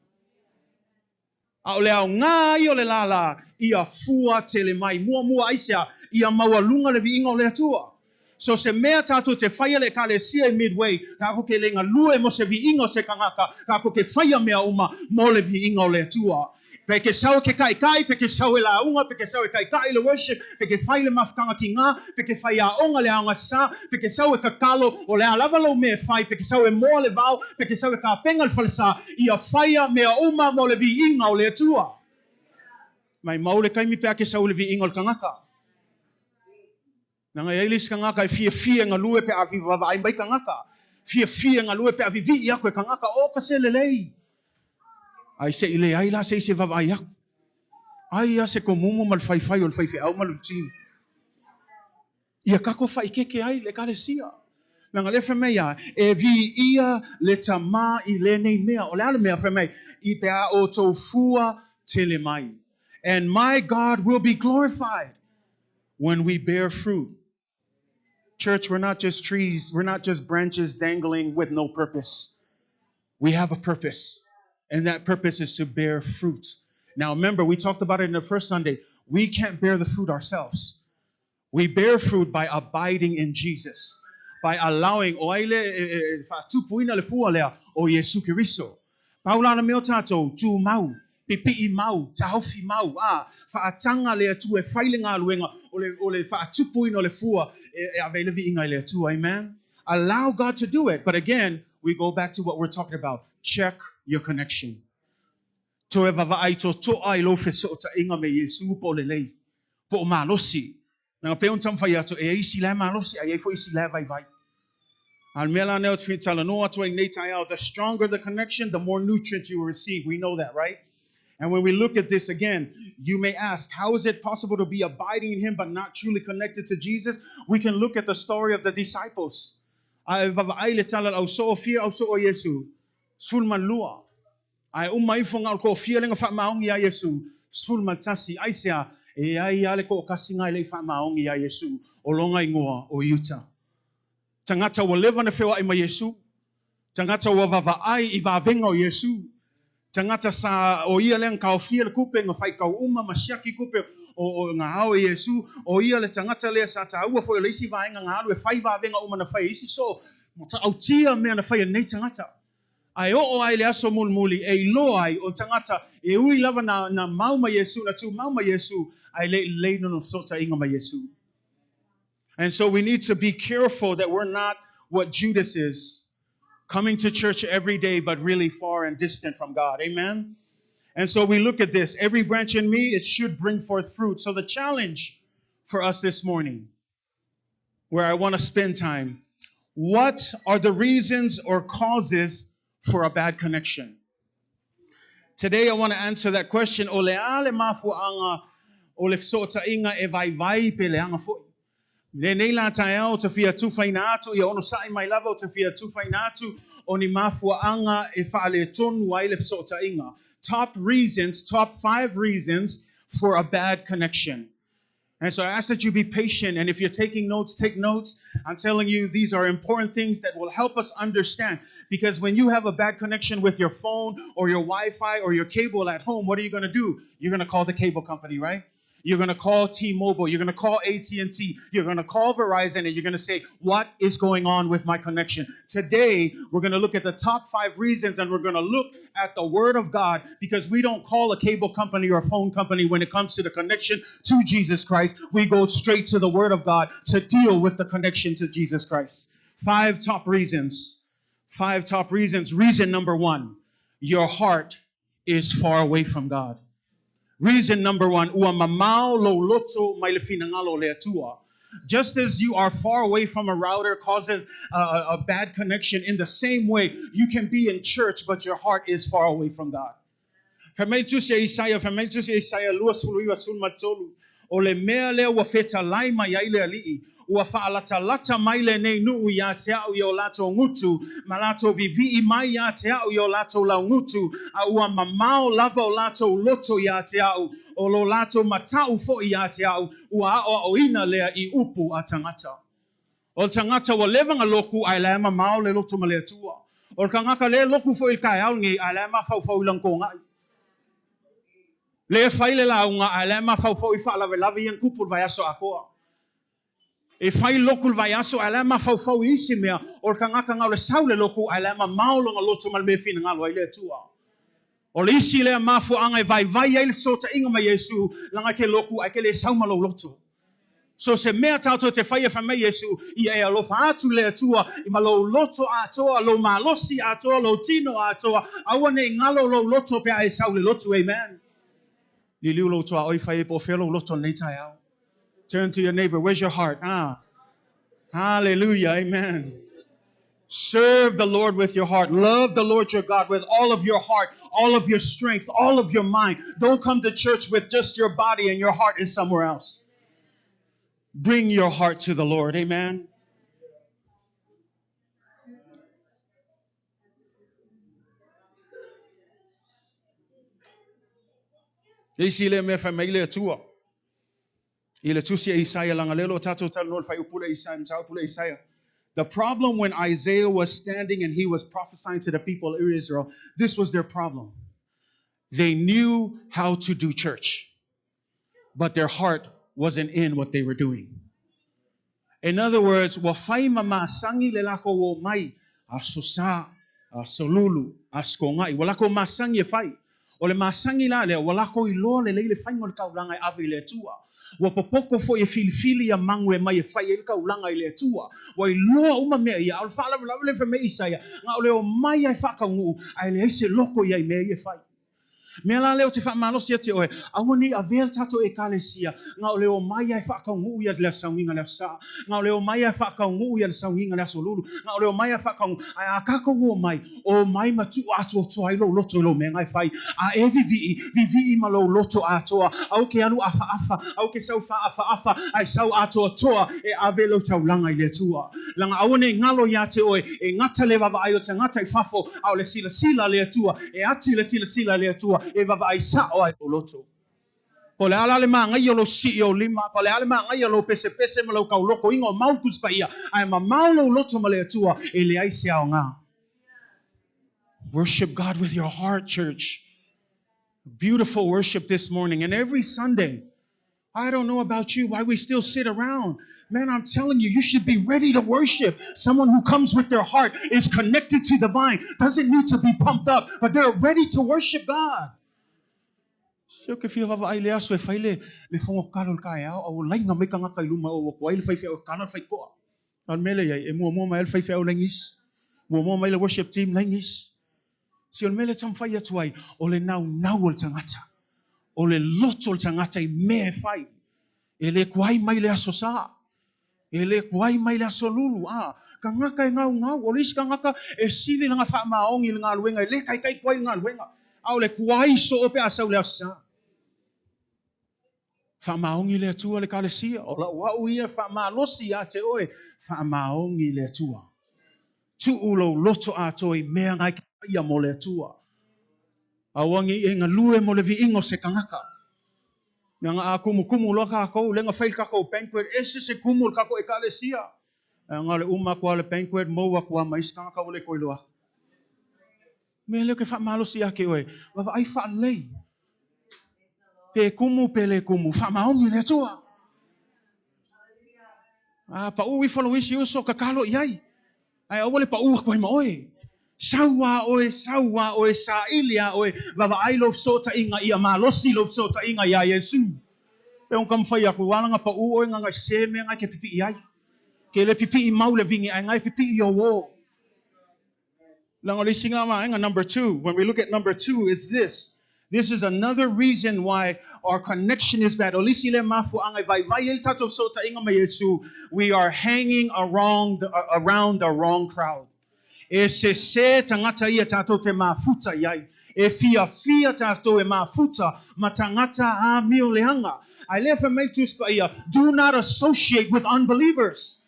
A o le au ngai o le la, ia fua tele mai, mua aisea, ia maua lunga le viinga o le atua. So se mea tātou te whaia le ka le sia e midway, ka ko ke le ngalue mo se viinga o se kangaka, ka ko ke whaia mea uma mo le viinga o le atua. Peke sau ke kai, peke sau e la unga, peke sau e kai le worship, peke whai le mafkanga ki ngā, peke whai a onga le aonga sa, peke sau e kakalo o le alava lau mea whai, peke sau e moa le vau, peke sau e ka penga le whalesa, ia whaia mea uma mo le vi inga o le atua. Mai mau le kaimi pea ke sau le vi inga o le kangaka. Nanga eilis kangaka e fia ngā lue pe a viva ai mai kangaka. Fia ngā lue pe a vivi i ako e kangaka o ka se lelei. Ai se ile ai la se Vaai aku. Ai se komumu mal fai o le fai au mal tin. Ia kako fai keke ai le kalesia. Nanga le whamea, e vi ia le tama I le nei mea, o le ale mea whamea, I pea o tau fua tele mai. And my God will be glorified when we bear fruit. Church, we're not just trees, we're not just branches dangling with no purpose. We have a purpose, and that purpose is to bear fruit. Now remember, we talked about it in the first Sunday. We can't bear the fruit ourselves. We bear fruit by abiding in Jesus, by allowing o aile tupuina le fua lea o Yesu Kiriso. Paulana meo tatou TUMAU, pipi mau, tahofi mau, faatanga le tu e failinga luenga o le faatupuina le fua e avelevi inga le tu. Amen. Allow God to do it. But again, we go back to what we're talking about. Check your connection. To e vavaai totoa I lo Feso'otaiga me Yesu po le lei. Po malosi. Nang peun tam fai ato e isi le malosi ai fo isi le vai vai. Al mela neo tala no ato nei tai out. The stronger the connection, the more nutrients you will receive. We know that, right? And when we look at this again, you may ask, how is it possible to be abiding in Him but not truly connected to Jesus? We can look at the story of the disciples. Ai vavaai le tala au so fia au so o Yesu. Sulman lua. Ai umai fonga ko fia lenga fa maungi a Yesu. Sulman tasi ai sea e ai ale ko kasinga le fa maungi a Yesu. O longa ingoa o yuta. Tangata wa leva na fewa ima Yesu. Tangata wa vavaai I vavenga o Yesu. Tangata sa o ia le ka fia le kupe nga Faitau uma masiaki kupe o nga hao e Yesu o ia le tangata le sa ta ua fo le isi vaenga nga alu e fai vavenga uma na fai isi so ta autia me na fai nei tangata ai o ai le aso mulmuli e ilo ai o tangata e ui lava na mauma Yesu na tu mauma Yesu ai le no sota inga ma Yesu. And so we need to be careful that we're not what Judas is, coming to church every day, but really far and distant from God. Amen? And so we look at this. Every branch in me, it should bring forth fruit. So the challenge for us this morning, where I want to spend time, what are the reasons or causes for a bad connection? Today I want to answer that question. Ole ale mafu anga, ole feso'otaiga e vai peleanga foi. Le nei la tae te fia tu fainatu I ono sai mai lava te fia tu fainatu o ni mafuaanga e faale tonu ai le feso'otaiga. Top reasons, top 5 reasons for a bad connection. And so I ask that you be patient, and if you're taking notes, take notes. I'm telling you, these are important things that will help us understand. Because when you have a bad connection with your phone or your Wi-Fi or your cable at home, what are you going to do? You're going to call the cable company, right? You're going to call T-Mobile. You're going to call AT&T. You're going to call Verizon, and you're going to say, what is going on with my connection? Today, we're going to look at the top 5 reasons, and we're going to look at the Word of God, because we don't call a cable company or a phone company when it comes to the connection to Jesus Christ. We go straight to the Word of God to deal with the connection to Jesus Christ. 5 top reasons. 5 top reasons. Reason number 1, your heart is far away from God. Reason number 1, ua mamao lo loto mai le finangalo le atua. Just as you are far away from a router causes a bad connection, in the same way, you can be in church, but your heart is far away from God. Fermentus e Isaiah luas fuluiwa sulmatolu. Ole mea lea ua feta lai mai ai le alii. Ua faalata mai le nei nuu ia te au i o lato ngutu. Ma lato vivi mai ia te au i o lato lau ngutu. A ua mamao lava o lato loto ia te au. O lo lato matau fo ia te au. Ua o ina lea I upu a tangata. O tangata wa levanga loku ai lea mamao le loto ma le atua. O kangaka le loku fo il kai au ngi ai lea mafau ilang ko ngai. Le fai le launga ai le mafau I fa'alavelave ian kupul vai aso akoa. E fai lokul vai aso ai le mafau isi mea o kangaka ngau le saule loku ai le maulonga loto mal me fina ngalo ai le tua. O le isi le mafu anga vai ai le sotaiga ma Yesu langa ke loku ai ke le saumalo loto. So se mea tauto te fai fa me Yesu I e alofa atu le atua I malo loto atoa lo malosi atoa lo tino atoa awane ngalo lo loto pe ai saule loto. Amen. Turn to your neighbor. Where's your heart? Hallelujah. Amen. Serve the Lord with your heart. Love the Lord your God with all of your heart, all of your strength, all of your mind. Don't come to church with just your body and your heart is somewhere else. Bring your heart to the Lord. Amen. Isile me fa maile tua. Ile Tusi Isaiah langalelo tato tal nol fa upula Isaiah mtau pula Isaiah. The problem when Isaiah was standing and he was prophesying to the people of Israel, this was their problem. They knew how to do church, but their heart wasn't in what they were doing. In other words, wafai mama sangi lelako wo mai asosa asolulu askongai walako masangi fai ole masangi la le walako ilo le le fai ngol kaulanga ave le tua wa popoko fo e filfili ya mangwe mai fai el kaulanga ile tua wa ilo uma me ya alfa la le fe me Isaiah nga ole o mai ai fa ka ngu ai le ese loko ya me ye fai. Mela leo te whamalosia te oe, awani a vea tato e kalesia, ngā o leo mai ai whakau nguu ia le saunginga le sa, ngā o leo mai ai whakau nguu ia le saunginga le solulu, ngā o leo mai ai whakau ai a kako o mai matu ato toa ilo loto ilo me ngai whai, a e vivi ma lo loto atoa, au ke alu afa, au ke sau afa, ai sau atoa toa e ave lo taulanga i le tua. Langa awani ngalo ia te oe, e ngata le wawa ai o te ngata i whafo, au le sila le tua, e ati le sila le tua, e vava ai sa o ai loto. Po le ala le maa ngai lo si o lima, po le ala maa ngai lo pese ma lo kau loko ingo mau kuspa ia, ai ma mau lo loto ma le atua, e le ai se ao ngā. Worship God with your heart, church. Beautiful worship this morning and every Sunday. I don't know about you, why we still sit around. Man, I'm telling you, you should be ready to worship. Someone who comes with their heart, is connected to the vine, doesn't need to be pumped up, but they're ready to worship God. So ke fia vava ai le aso e faile le fongo kalo kai au lai nga me kanga kai luma o ko ai le fai fia o kana fai ko. Al mele ia e mo mai le fai fia o lengis. Mo mai le worship team lengis. Si al mele tam fai atu ai o le nau o tangata. O le loto o tangata I me fai. E le kuai mai le aso sa. E le kuai mai le aso lulu ka ngaka e ngau o le ka ngaka e sili nga fa maongi nga luenga le kai kuai nga luenga. Au le kuai so o pe asau le asa. Whamaongi le atua le kalesia. O la wau ia whamalosi a te oe. Whamaongi le atua. Tu ulo loto a toi mea ngai kia mo le atua. Awangi e ngā lue mo le vi ingo se kangaka. Nga a kumu loka ako, lenga whail kako banquet, ese se kumu kako e kalesia. Nga le uma kua le banquet, moua kua mais kangaka o le koiloa. Mea leo ke whamalosi a ke oe. Wawa ai whalei. Pe kumu pele kumu, whamaongi le tua. Pa ui follow isi uso kakalo iai. Ai awale pa ua koe maoe. Saua oe, sa ilia oe, vava ai lof sota inga ia malosi lof sota inga ia Yesu. Pe on kam whai aku walanga pa ua nga ngai se mea ngai ke pipi iai. Ke le pipi I mau le vingi, ai ngai pipi I o wo. Langoli singa ma number 2. When we look at number 2, it's this. This is another reason why our connection is bad. We are hanging around the wrong crowd. E se tangata ia tato te mafuta iai. E fia tato e mafuta matangata a mio leanga. I left a mate to do not associate with unbelievers.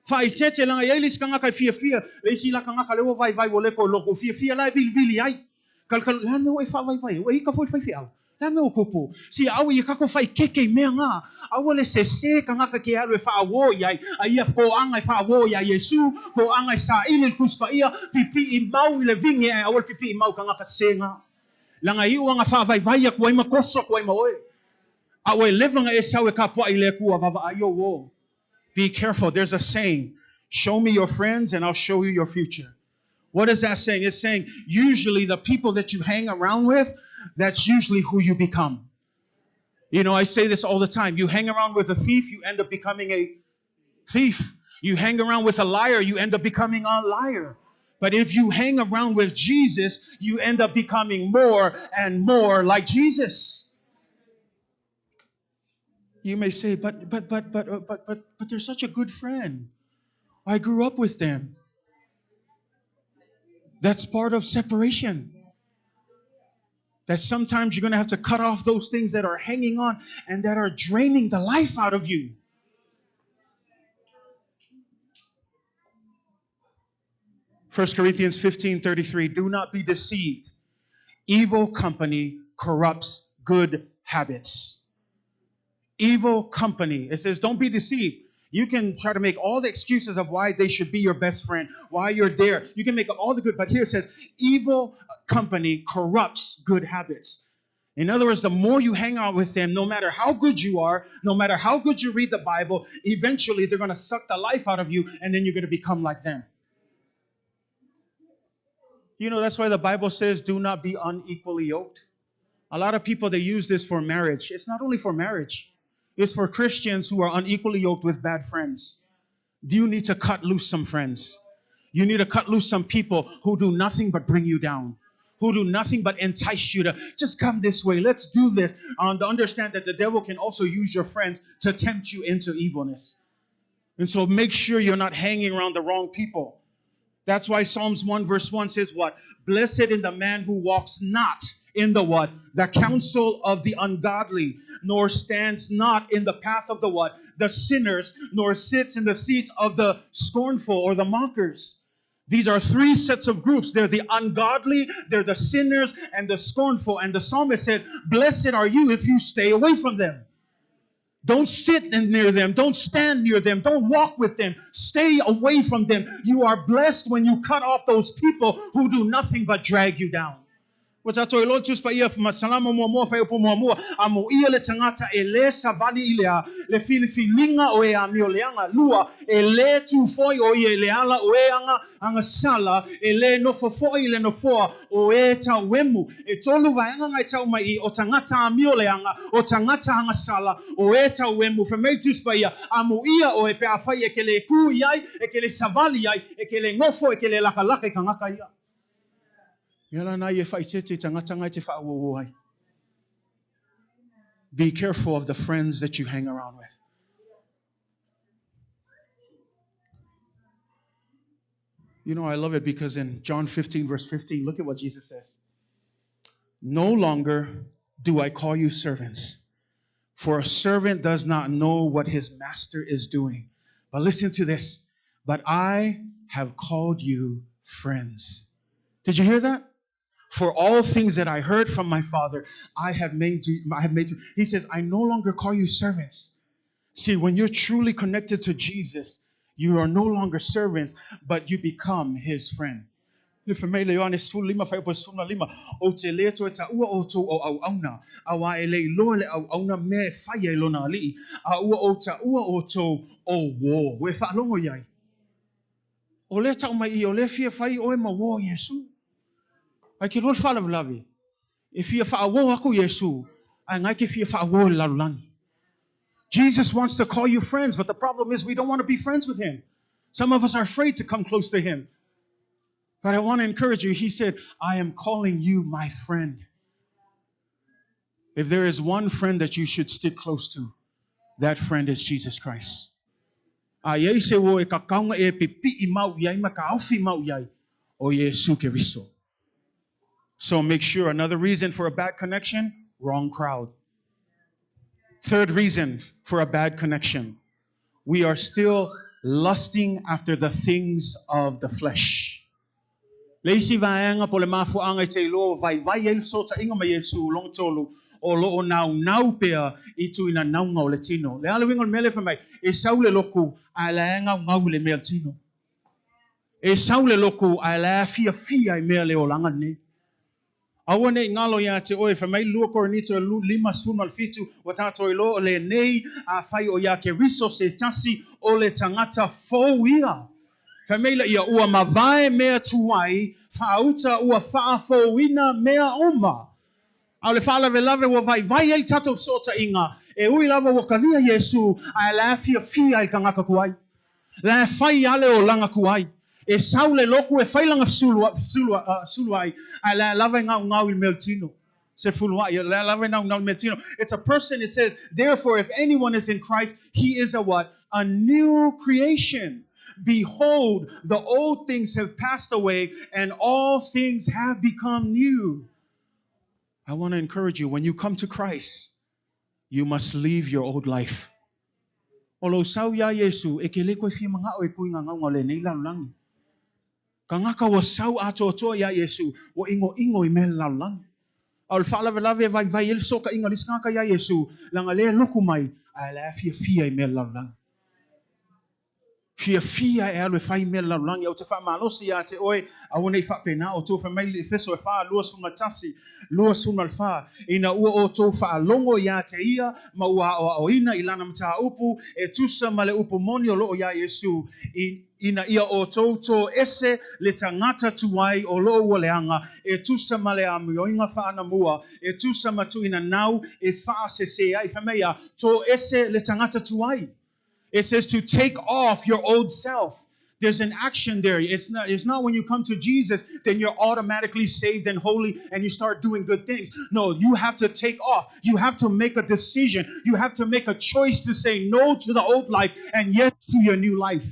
Fai tete langa ia lis kanga kai fia. Le si la kanga ka lewa vai wo le ko loko fia la bili ai. Kal la me o fa vai. O ka foi fia. La me o kopo. Si au ia ka ko fai keke mea nga. Au le se kanga ka ke alu e fa wo ia. Ai fo anga fa wo ia Yesu, ko anga sa ile kuspa ia pipi I mau le vingi ai au pipi I mau kanga ka senga. Langa I anga fa vai ko ai makoso ko ai moe. Au e levanga e sau e ka po ai le kua vava ai o wo. Be careful. There's a saying, show me your friends and I'll show you your future. What is that saying? It's saying usually the people that you hang around with, that's usually who you become. You know, I say this all the time. You hang around with a thief, you end up becoming a thief. You hang around with a liar, you end up becoming a liar. But if you hang around with Jesus, you end up becoming more and more like Jesus. You may say, but they're such a good friend. I grew up with them. That's part of separation. That sometimes you're going to have to cut off those things that are hanging on and that are draining the life out of you. First Corinthians 15:33, do not be deceived. Evil company corrupts good habits. Evil company. It says, don't be deceived. You can try to make all the excuses of why they should be your best friend, why you're there. You can make up all the good, but here it says, evil company corrupts good habits. In other words, the more you hang out with them, no matter how good you are, no matter how good you read the Bible, eventually they're going to suck the life out of you, and then you're going to become like them. You know, that's why the Bible says, do not be unequally yoked. A lot of people, they use this for marriage. It's not only for marriage. It's for Christians who are unequally yoked with bad friends. You need to cut loose some friends. You need to cut loose some people who do nothing but bring you down, who do nothing but entice you to just come this way. Let's do this. To understand that the devil can also use your friends to tempt you into evilness. And so make sure you're not hanging around the wrong people. That's why Psalms 1 verse 1 says what? Blessed is the man who walks not in the what? The counsel of the ungodly, nor stands not in the path of the what? The sinners, nor sits in the seats of the scornful or the mockers. These are three sets of groups. They're the ungodly, they're the sinners, and the scornful. And the psalmist said, blessed are you if you stay away from them. Don't sit near them. Don't stand near them. Don't walk with them. Stay away from them. You are blessed when you cut off those people who do nothing but drag you down. Watato ilo tus pa ia masalama mo fa upo mo amo ia le tangata ele savali ilea le filifilinga o e amio leanga lua ele tu foi o ie le ala o e anga sala ele no fofo ile no foa o e ta wemu e tolu vaanga ngai tau mai o tangata amio leanga o tangata anga sala o e ta wemu fa me tus pa ia amo ia o e pe afai e kele ku iai e kele savali iai e kele ngofo e kele lakalaka kangaka ia. Be careful of the friends that you hang around with. You know, I love it because in John 15, verse 15, look at what Jesus says. No longer do I call you servants, for a servant does not know what his master is doing. But listen to this. But I have called you friends. Did you hear that? For all things that I heard from my Father, I have made to. He says, I no longer call you servants. See, when you're truly connected to Jesus, you are no longer servants, but you become his friend. Ioane o te lea to ta ua o to o au auna awa ele loa le au auna me faia e lona ali a ua o ta ua o to o wo we fa longo yai o le ta mai o le fia fai o e ma wo Yesu. Ai ke rol fala vlavi. E fia fa wo ako Yesu. Ai ngai ke fia fa wo lalulani. Jesus wants to call you friends, but the problem is we don't want to be friends with him. Some of us are afraid to come close to him. But I want to encourage you. He said, I am calling you my friend. If there is one friend that you should stick close to, that friend is Jesus Christ. So make sure. Another reason for a bad connection, wrong crowd. Third reason for a bad connection, we are still lusting after the things of the flesh. Leisi vaenga po le mafuanga te lo vai el so ta inga ma Yesu long tolu o lo nau pea I tuina naunga o le tino. Le ala wingon mele fa mai e saule loku a la ngau le mele tino. E saule loku a la fia I mele o langa ne. Awane ngalo ya te oe fa mai lua koronito lima sfuma fitu watato ilo le nei a fai o ya ke riso se tasi o le tangata fōia. Famila ia ua mavae mea tuai, fauta ua faafouina mea oma. Au le fala velave ua vai ei tatou sota inga, e ui lava ua kalia Yesu, a la fia I kangaka kuai. La fai ale o langa kuai. E saule loku e fai langa suluai, a la lava ngau I meltino. Se fuluai, la lava ngau meltino. It's a person, it says, therefore if anyone is in Christ, he is a what? A new creation. Behold, the old things have passed away and all things have become new. I want to encourage you, when you come to Christ, you must leave your old life. Olo sau ya Yesu, e ke le koe fia mga o e kui ngā ngau le nei laulangi. Ka ngaka wa sau ato ya Yesu, wa ingo I me laulangi. Al fala velave vai el so ka ingalis nga kaya Yesu lang ale lukumai ala fia me lang. Fia e alo fai me lang o te fa malosi ya te oi a wona fa pena o to fa mai feso e fa luas fuma tasi luas fuma fa ina ua o to fa longo ya te ia ma ua o ina ilana mata upu e tusa male upu moni o lo ya Yesu ina ia o to ese le tangata tuai o lo o leanga e tusa male a mioinga fa ana mua e tusa matu ina nau e fa se ai fa meia to ese le tangata tuai. It says to take off your old self. There's an action there. It's not when you come to Jesus, then you're automatically saved and holy and you start doing good things. No, you have to take off. You have to make a decision. You have to make a choice to say no to the old life and yes to your new life.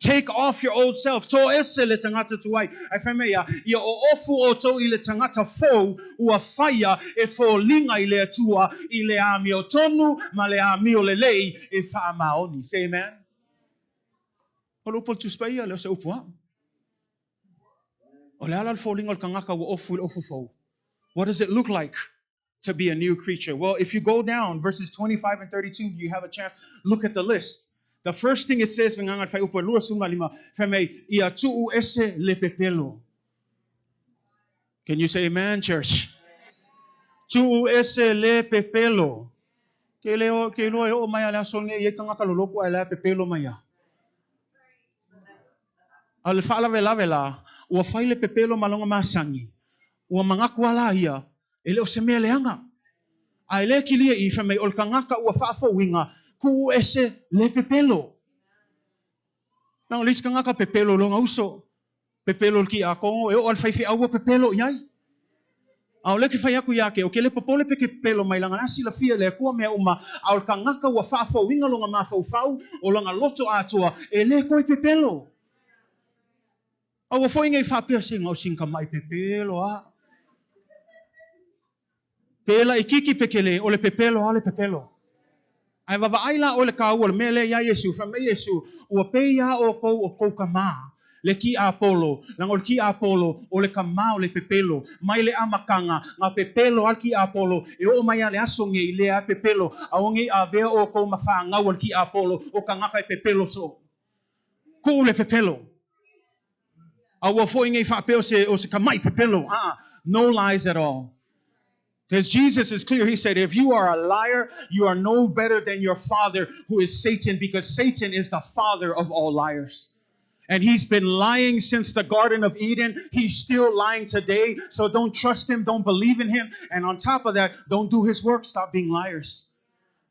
Take off your old self. To ese le tangata tuai. Ai whaimea, ia o ofu o to i le tangata fou ua whaia e fo linga i le atua i le ami o tonu ma le ami o le lei e wha maoni. Say amen. O le upol tuspaia le o se upua. O le alal fo linga o kangaka ua ofu fou. What does it look like to be a new creature? Well, if you go down verses 25 and 32, you have a chance. Look at the list. The first thing it says, can you say amen, church? Tu ese le pepelo. Ke lo e o maya la songe ye kanga kaloloko ala pepelo maya. Al fala vela o fai le pepelo malonga masangi. O mangaku ala ia ele o se meleanga. Ai le kilia I fame ol kangaka o fa winga ku ese le pepelo. Nang lis kangaka pepelo lo ngauso. Pepelo ki a kongo e o al fai fi awa pepelo yai. Au le ki fai aku yake o ke le popole pe pepelo mai langa nasi la fia le kua mea uma au kangaka wa fa winga lo nga ma fau o langa loto atua e le koi pepelo. Au wa fo inga I fa pia singa o sinka mai pepelo a. Pela I kiki pekele o le pepelo a le pepelo. Ai wa aila o le ka o le mele ya Yesu fa me Yesu o pe ya o kou kama. Le ki apolo, langol ki apolo, o le kama o le pepelo, mai le amakanga, nga pepelo al ki apolo, e o mai ale aso nge le a pepelo, a o nge a vea o kou mawhanga o ki apolo, o ka ngaka e pepelo so. Ko le pepelo. A ua fo inge whapeo o se kamai pepelo. No lies at all. Because Jesus is clear. He said, if you are a liar, you are no better than your father who is Satan, because Satan is the father of all liars. And he's been lying since the Garden of Eden. He's still lying today. So don't trust him. Don't believe in him. And on top of that, don't do his work. Stop being liars.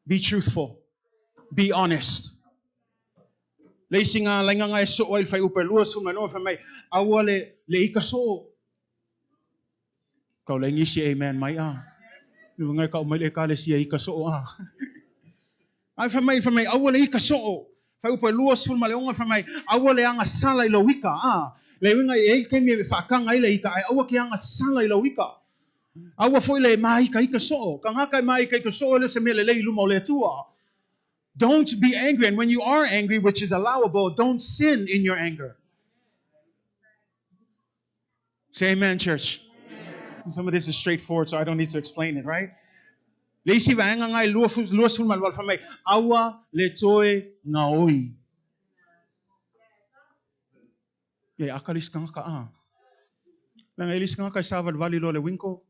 Be truthful. Be honest. Leisi nga lainga nga so oil fai upelua suma no fa mai awale le ikaso. Kau laingi si amen mai a. Ngai ka mai le ka le si ikaso a. Ai fa mai awale ikaso. Fai upelua suma le onga fa mai awale anga sala I lo wika a. Le winga e ke me fa kanga I le ika ai awa ke anga sala I lo wika. Awa foi le mai ka ikaso. Kanga kai mai ka ikaso le se me le luma le tua. Don't be angry. And when you are angry, which is allowable, don't sin in your anger. Say amen, church. Amen. Some of this is straightforward, so I don't need to explain it, right? Leisi va nga ngai luas fun mal fa mai awa le toe ngaoi. Ye akalis kanga ka a. Lang elis kanga kai saval vali lo le winko.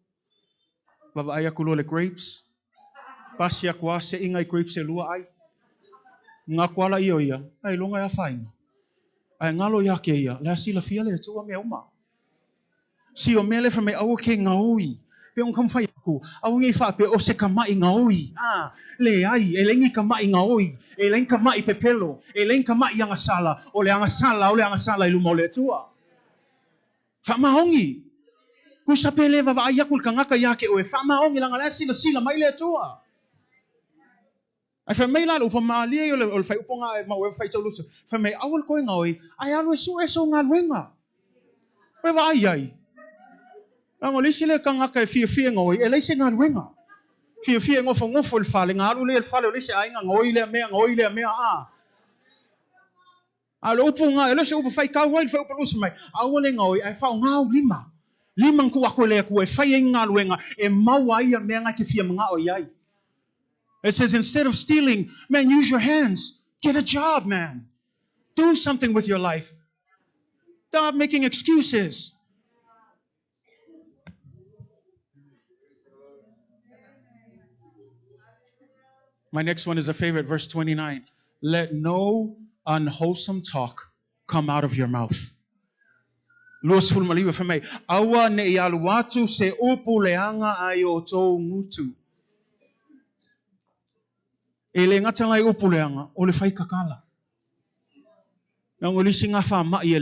Baba aya kulo le grapes. Pasia kwa se ingai grapes e lua ai. Nga kwala io ia. Ai longa ya fainga. Ai ngalo ya ke ia. La sila fia le tua me uma. Si o mele fa me awa ke ngaoi. Pe on kam fai aku. Awa ngai fa pe o se kamai ngaoi. Le ai. E lengi kamai ngaoi. E lengi kamai pepelo. E lengi kamai anga sala. O le anga sala I luma o le tua. Fa mahongi. Kusa pe le va ai aku kangaka ya ke o e fa mahongi langa la sila mai le tua. Ai fa mai la upa malia yo le fai uponga ma we fai tolu. Fa mai awal ko ngoi. Ai alo so nga luenga. We va ai. Ang olisi le kangaka e fia ngoi e leise nga luenga. Fia ngofo le fale nga alu le fale olisi ai nga ngoi le mea a. Alo uponga e leise upo fai ka wai fai upo lusi mai. Awale ngoi ai fa ngau lima. Limang ku ako le ku e whai ngā luenga e maua ia mea ngai ke fia mga o iai. It says instead of stealing, man, use your hands. Get a job, man. Do something with your life. Stop making excuses. My next one is a favorite, verse 29. Let no unwholesome talk come out of your mouth. Luas fulmaliwa for me. Awa ne ialuatu se upu leanga ai o tō ngutu. E le ngata ngai upu leanga o le whai kakala. Nā ngolisi ngā wha mai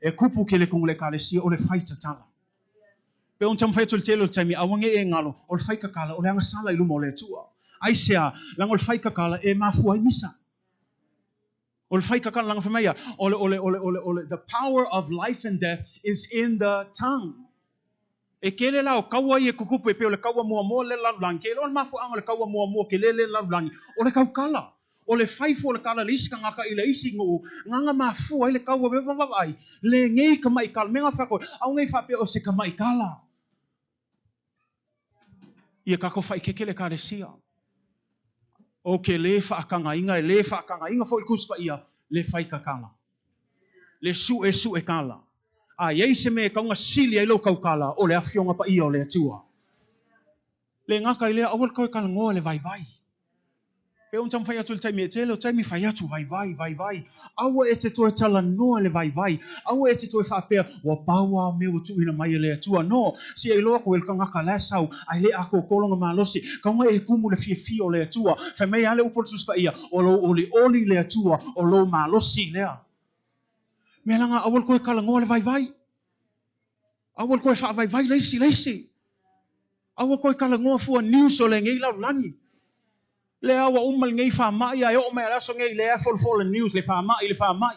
e kupu ke le kong le kālesia o le whai tatala. Pe on tam whai tol telo taimi awange e ngalo o le whai kakala o le anga sala iluma o le tua. Ai sea lang o le whai kakala e mafua i misa. O le whai kakala langa whamea. The power of life and death is in the tongue. E kele lao kaua i e kukupu e pe o le kaua mua mua le lalulangi. Ke lo mafu anga le kaua mua mua ke le lalulangi. O le kaukala. O le whaifu o le kala le isika ngaka i le isi ngu. Nganga mafua i le kaua wewawai. Le ngei ka maikala. Menga whako. Au ngei whape o se ka maikala. Ia kako whai kekele ka le sia. O ke le whaakanga inga e le whaakanga inga fo i kuspa ia. Le whai kakala. Le su e kala. A iei se me kaunga sili ai lo kaukala o le awhionga pa ia o le atua. Le ngaka i lea awal koe kala ngoa le vai vai. Pe on tam whai atu le taimi e tele o taimi whai atu vai vai. Awa e te toe tala noa le vai vai. Awa e te toe whapea wa paua me o tu ina mai le atua. No, si e loa koe le kangaka le sau ai le ako kolonga malosi. Kaunga e kumu le fia o le atua. Whamei ale upol suspa ia o lo oli le atua o lo malosi lea. Mea langa awal koe kala ngoa le vai vai. Awal koe wha vai vai leisi. Awal koe kala ngoa fua news o le ngei lau lani. Le awa umal ngei wha mai ai o mai alaso ngei le afol news le wha mai.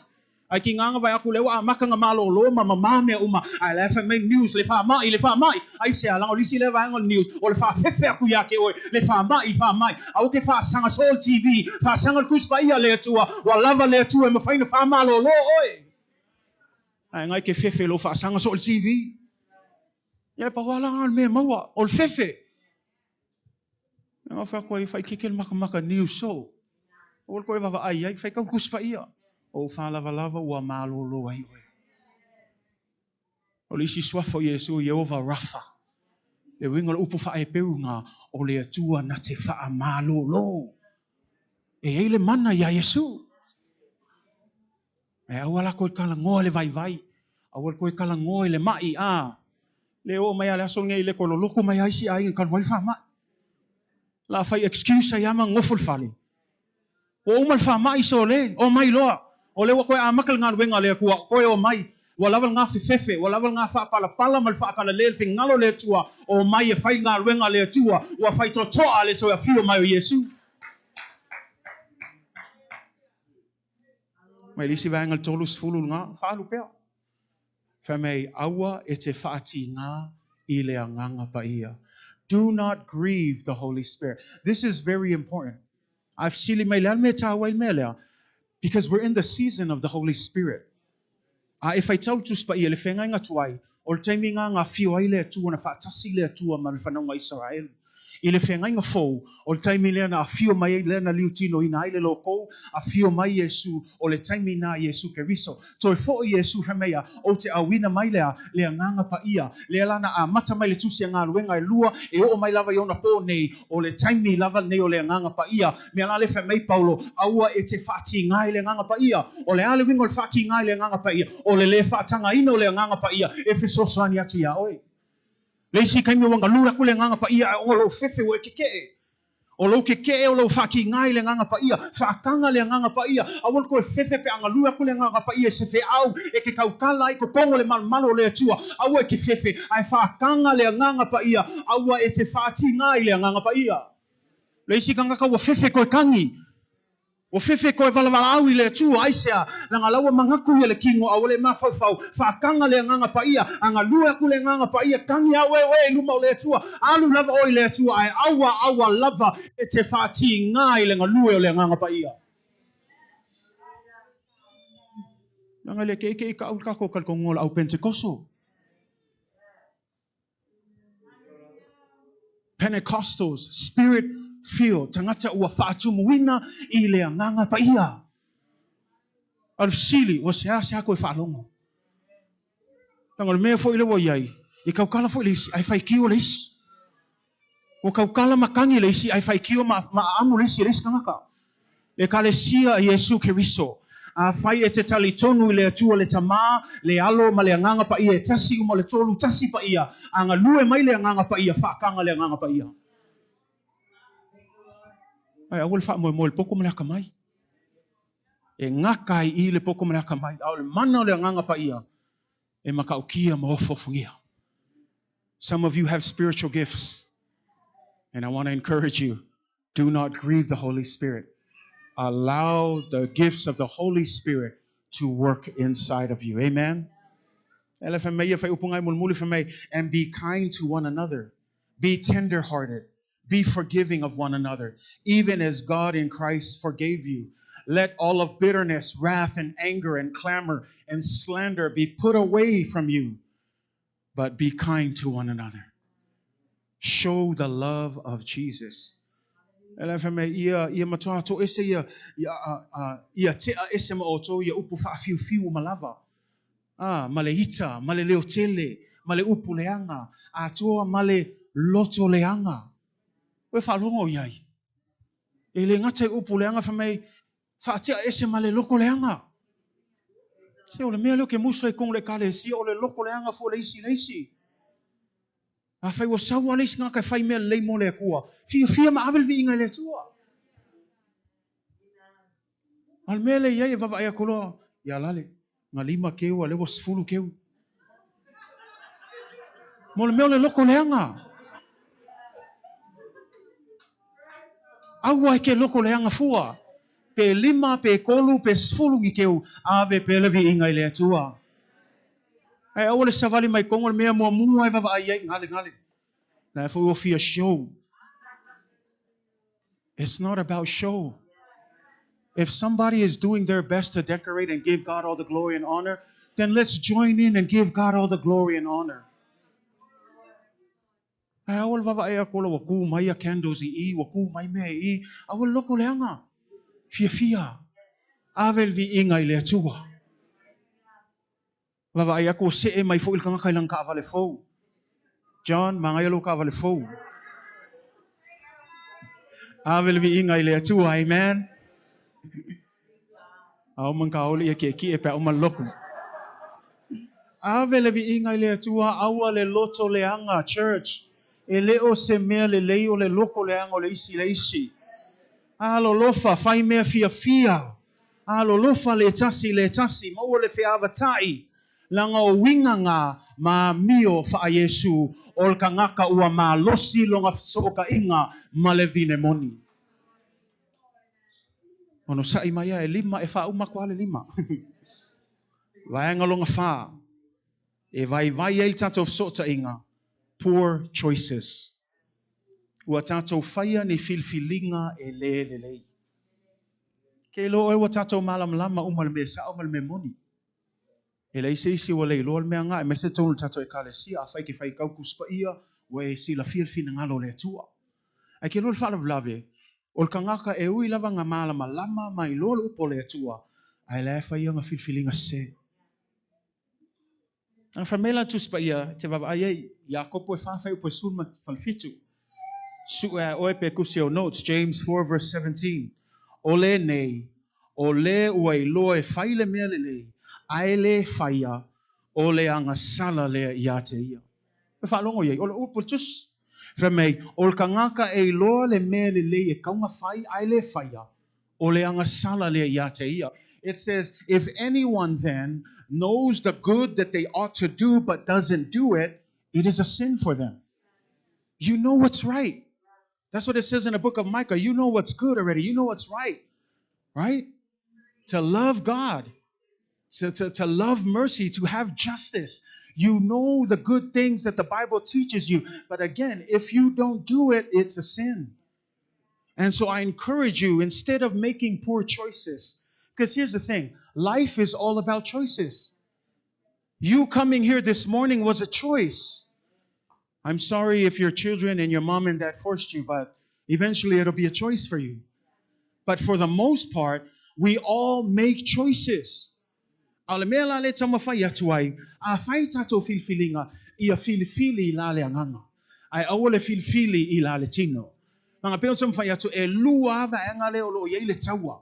Ai ki nganga vai aku lewa a makanga malo lo mama mea uma. Ai le FMA news le wha mai. Ai se alanga o lisi le vaenga news o le wha fefe aku ya ke oe le wha mai. Au ke wha sanga Soul TV. Wha sanga kuspa ia le atua. Wa lava le atua e mawhaina wha malo lo oe. Ai ngai ke fefe lo wha sanga Soul TV. Ia pa wala ngal me maua o le fefe. Nga wha koe whai keke le maka news so. O koe wawa ai whai kau kuspa ia. O wha lava ua malolo ai oe. O le isi swafo Yesu Yehova Rafa. Le winga le upu wha e peunga o le atua na te wha malolo. E eile mana ia Yesu. E awala koe kala ngoa le vai. Awala koe kala ngoa le mai a. Le o mai ale aso ngei le kolo loko mai aisi ai ngā kalwai wha mai. La fai excuse ai ama ngoful fali. O umal wha mai so le, o mai loa. O le wa koe a makal ngā ruenga le kua, koe o mai. Wa lawal ngā fefe, wa lawal ngā wha pala mal wha kala le pe ngalo le tua. O mai e fai ngā ruenga le tua. Wa fai totoa le toa fio mai o Yesu. Mai lisi vaengal tolus fulu ngā, whaalu pea. Whamei awa e te whaati ngā i le anganga pa ia. Do not grieve the Holy Spirit. This is very important. I've sili mai lea me tāwai me lea. Because we're in the season of the Holy Spirit. E Faitau tus pa ia le whengai ngā tuai. O le taimi ngā whio ai le atua na whaatasi le atua ma le whanonga Israel. I le whengai ngā fōu. O le taimi lea na a whio mai lea na liu tino ina ai le loko. A whio mai Yesu o le taimi nā Yesu Keriso. So e fōi Yesu whamea o te awina mai lea nganga pa ia. Lea lana a mata mai le tusi a ngā ruenga e lua. E o mai lava iona pō nei. O le taimi lava nei o le nganga pa ia. Mea la le whamei Paulo. Aua e te whaati ngai le nganga pa ia. O le ale wingo le whaaki ngai le nganga pa ia. O le whaatanga ina o le nganga pa ia. E Feso'otaiga atu ia oi. Leisi kaimi wanga lura kule nganga pa ia o lo fefe o e keke. O lo keke o lo whaki ngai le nganga pa ia. Whakanga le nganga pa ia. Awal koe fefe pe anga lura kule nganga pa ia se fe au e ke kaukala e ko kongo le malo le atua. Awa e ke fefe ai whakanga le nganga pa ia. Awa e te whaati ngai le nganga pa ia. Leisi kanga ka wa fefe koe kangi. O fefe koe wala au i le atua aisea. Nanga lawa mangaku ia le kingo a wale mawhau. Whakanga le nganga pa ia. Anga lua ku le nganga pa ia. Kangi awe luma o le atua. Alu lava o i le atua. Ai awa lava e te whaati ngai le ngalue o le nganga pa ia. Nanga le keike i ka au kako kalkongola au Pentekoso. Pentecostals, Spirit-filled. Tangata ua whaatumuina I le anganga pa ia. Al sili, wa sea koe whaalongo. Tanga le mea fo ile wa iai. I kaukala fo ilisi, ai whai kio leisi. O kaukala makangi leisi, ai whai kio ma amu leisi kangaka. Le kalesia Yesu Keriso. A whai e te tali tonu I le atua le tamā, le alo ma le anganga pa ia, e tasi uma le tolu tasi pa ia. Anga lue mai le anganga pa ia, whaakanga le anganga pa ia. Ai awal wha moe le poko malaka mai. E ngakai I le poko malaka mai. Au le mana le anganga pa ia. E makaukia ma ofofungia. Some of you have spiritual gifts. And I want to encourage you. Do not grieve the Holy Spirit. Allow the gifts of the Holy Spirit to work inside of you. Amen. And be kind to one another. Be tender-hearted. Be forgiving of one another, even as God in Christ forgave you. Let all of bitterness, wrath, and anger, and clamor, and slander be put away from you. But be kind to one another. Show the love of Jesus. Ela fa me ia matoa to ese ia te ese ma oto ia upu fa fiu malava. Male ita, male leotele, male upu leanga, atoa male loto leanga. We fa longo iai. E le ngata upu leanga fa me fa te ese male loko leanga. Se o le mea leo ke muso e kong le kale si o le loko leanga fo leisi. A fai wa sawa leisi ngaka fai mea lei mo le kua. Fia ma avel vi inga le tua. Al mele ia e vava ia koloa. Ia lale. Nga 5 keu a lewa 10 keu. Mo le mea le loko leanga. Aua ke loko leanga fua. Pe 5, pe kolu, pe 10 ngi keu. Ave pe levi inga le tua. Ai awale savali mai kongo le mea mua e vava ia ngale. Na fu o fia show. It's not about show. If somebody is doing their best to decorate and give God all the glory and honor, then let's join in and give God all the glory and honor. Ai awal vava e akola waku mai a candles I waku mai mea I awal loko leanga. Fia. Avel vi inga I le atua. Vava e ako se e mai fo ilkanga kailang ka avale fo. John, mangaya lo ka avale fo. Avel vi inga I le atua, amen. Au man ka oli e ki e pe o man loko. Ave le vi inga le atua aua le loto leanga church. E leo se mea le leo le loko leanga o le isi. Alo lofa fai mea fia. Alo lofa le tasi. Maua le fea avatai. Langa o winganga ma mio fa Yesu. Ol kangaka ua ma losi longa soka inga ma le vine moni. Ono sai maya e 5 e fa uma kwa le 5. Vaenga longa fa. E vai e tatou Feso'otaiga. Poor choices. Ua tatou whaia ni filfilinga e le. Ke lo e ua tatou malama uma le mea sa uma le mea moni. E le isi ua le ilo le mea ngā e mese tonu tatou e kalesia a whai ke whai kau kuspa ia ua e si la filfina ngalo le atua. Ai ke lo le whala vlave o le kangaka e ui lava ngā malama mai lo le upo le atua ai le whaia ngā filfilinga se. Ang famela tus pa ia te baba ai Jakob e fa upo sulma palfitu. Su oe pe kusio notes James 4 verse 17. Ole nei ole ua iloa e whai le mea le ai le whaia ole anga sala le ia te ia. E whalongo iei ole upo tus. Whamei ol kangaka e iloa le mea le e kaunga whai ai le whaia ole anga sala le ia te ia. It says, if anyone then knows the good that they ought to do but doesn't do it, it is a sin for them. You know what's right. That's what it says in the book of Micah. You know what's good already. You know what's right. Right? To love God. To love mercy. To have justice. You know the good things that the Bible teaches you. But again, if you don't do it, it's a sin. And so I encourage you, instead of making poor choices, because here's the thing, life is all about choices. You coming here this morning was a choice. I'm sorry if your children and your mom and dad forced you, but eventually it'll be a choice for you. But for the most part, we all make choices. Ale mea la le tama whai atu ai, a whai tato filfilinga i a filfili la le anganga. Ai awole filfili i la le tino. Nanga peo tama whai atu e lua ava anga le olo i le taua.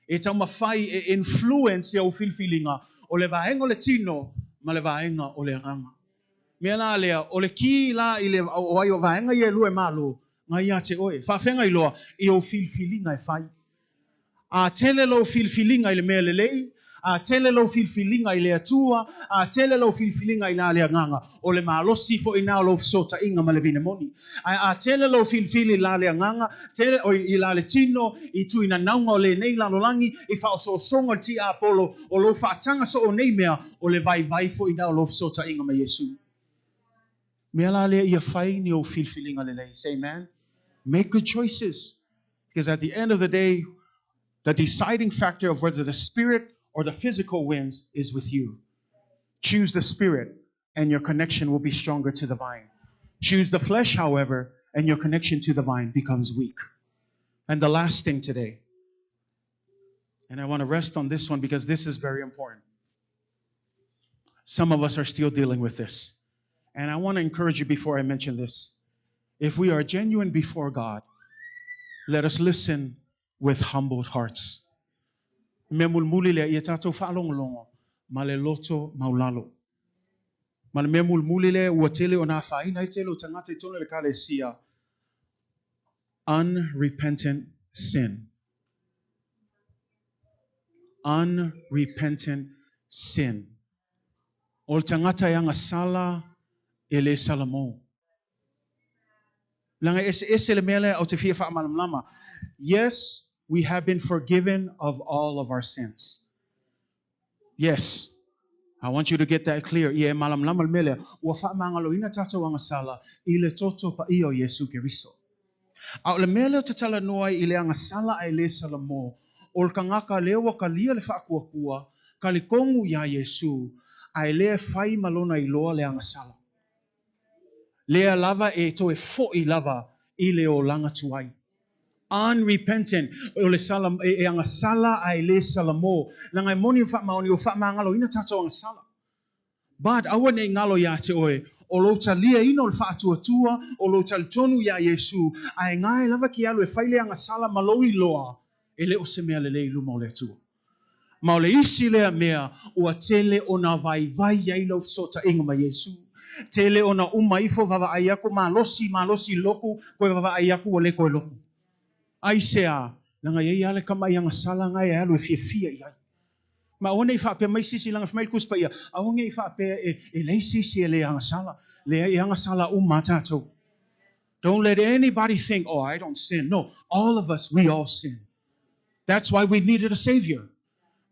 E tama whai e influence i au filfilinga o le vaenga o le tino ma le vaenga o le anganga. Mea la lea, o le ki la i le o ai o vaenga i e lue malo, ngai ia te oe. Whawhenga i loa i au filfilinga e whai. A tele lo filfilinga i le mea lelei, a tele lo filfilinga i le atua, a tele lo filfilinga i la le anganga, o le malosi fo i nao lo sota inga ma le vina moni. A tele lo filfili la le anganga, tele o i la le tino, i tu ina naunga o le nei lalolangi, i fa o so songa ti a polo, o lo fa atanga so o nei mea, o le vai fo i nao lo sota inga ma Yesu. Mea la le ia whai ni o filfilinga lelei. Say amen. Make good choices. Because at the end of the day, the deciding factor of whether the spirit or the physical wins is with you. Choose the spirit, and your connection will be stronger to the vine. Choose the flesh, however, and your connection to the vine becomes weak. And the last thing today, and I want to rest on this one because this is very important. Some of us are still dealing with this. And I want to encourage you before I mention this. If we are genuine before God, let us listen with humbled hearts. Me mulmuli le ia tatou whaalongolongo ma le loto maulalo. Ma le me mulmuli le ua tele o nā whaina I tele o tangata I tone le kalesia. Unrepentant sin. Unrepentant sin. O le tangata ia ngasala e le salamo. Langa ese le mele o te fia whaamalamlama. Yes, we have been forgiven of all of our sins. Yes. I want you to get that clear. Ie malam lama mele ua whaamangalo ina tatou angasala I le toto pa I o Yesu Keriso. A le mele o te tala noa I le angasala ai le salamo o le kangaka lewa ka lia le whaakuakua ka le kongu ia Yesu ai le whai malona I loa le angasala. Lea lava e to e fo'i lava I le o langa tuai. Unrepentant o le salam e angasala ai le salamo langa moni fa maoni o fa mangalo ina tato angasala but awane ngalo ya te oe o lo talia ino le fa tua o lo tal tonu ya Yesu ai ngai lava ki alu e faile angasala maloi loa ele o se mea le lu mo le tua ma o le isi le mea o tele ona vai ya ilo sota inga ma Yesu tele ona umaifo vava ayaku malosi loku ko vava ayaku o le ko loku ai sea langa ye ale kama yang sala ngai alu fia ia ma ona I fa pe mai sisi langa fmail kuspa ia a ona I fa pe e le sisi le yang sala le yang sala matato. Don't let anybody think, oh, I don't sin. No, all of us, we all sin. That's why we needed a savior.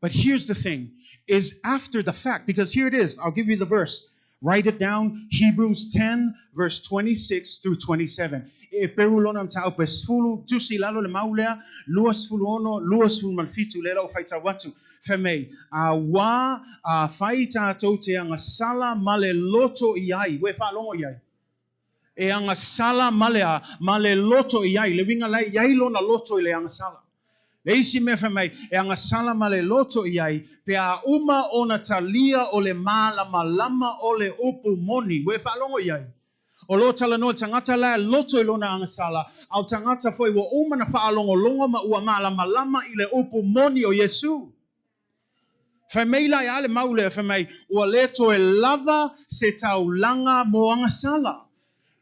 But here's the thing, is after the fact, because here it is, I'll give you the verse. Write it down, Hebrews 10, verse 26 through 27. E perulona tau pesfulu, tusi lalo le maulea, luas fuluono, luas fulmalfitu, lelo faitau watu. Feme, a wa a faita tote anga sala male loto iai, we fa longo iai. E anga sala malea, male loto iai, le winga lai iai lona loto ile anga sala. Leisi me feme, e anga sala male loto iai, pe a uma ona talia o le malama o le upu moni, we fa longo iai. O lo tala no tangata la loto ilona anga sala, au tangata foi wa uma na fa longo longo ma ua malama ile upu moni o Yesu. Famila ya ale maule famai ua leto e lava se taulanga mo anga sala.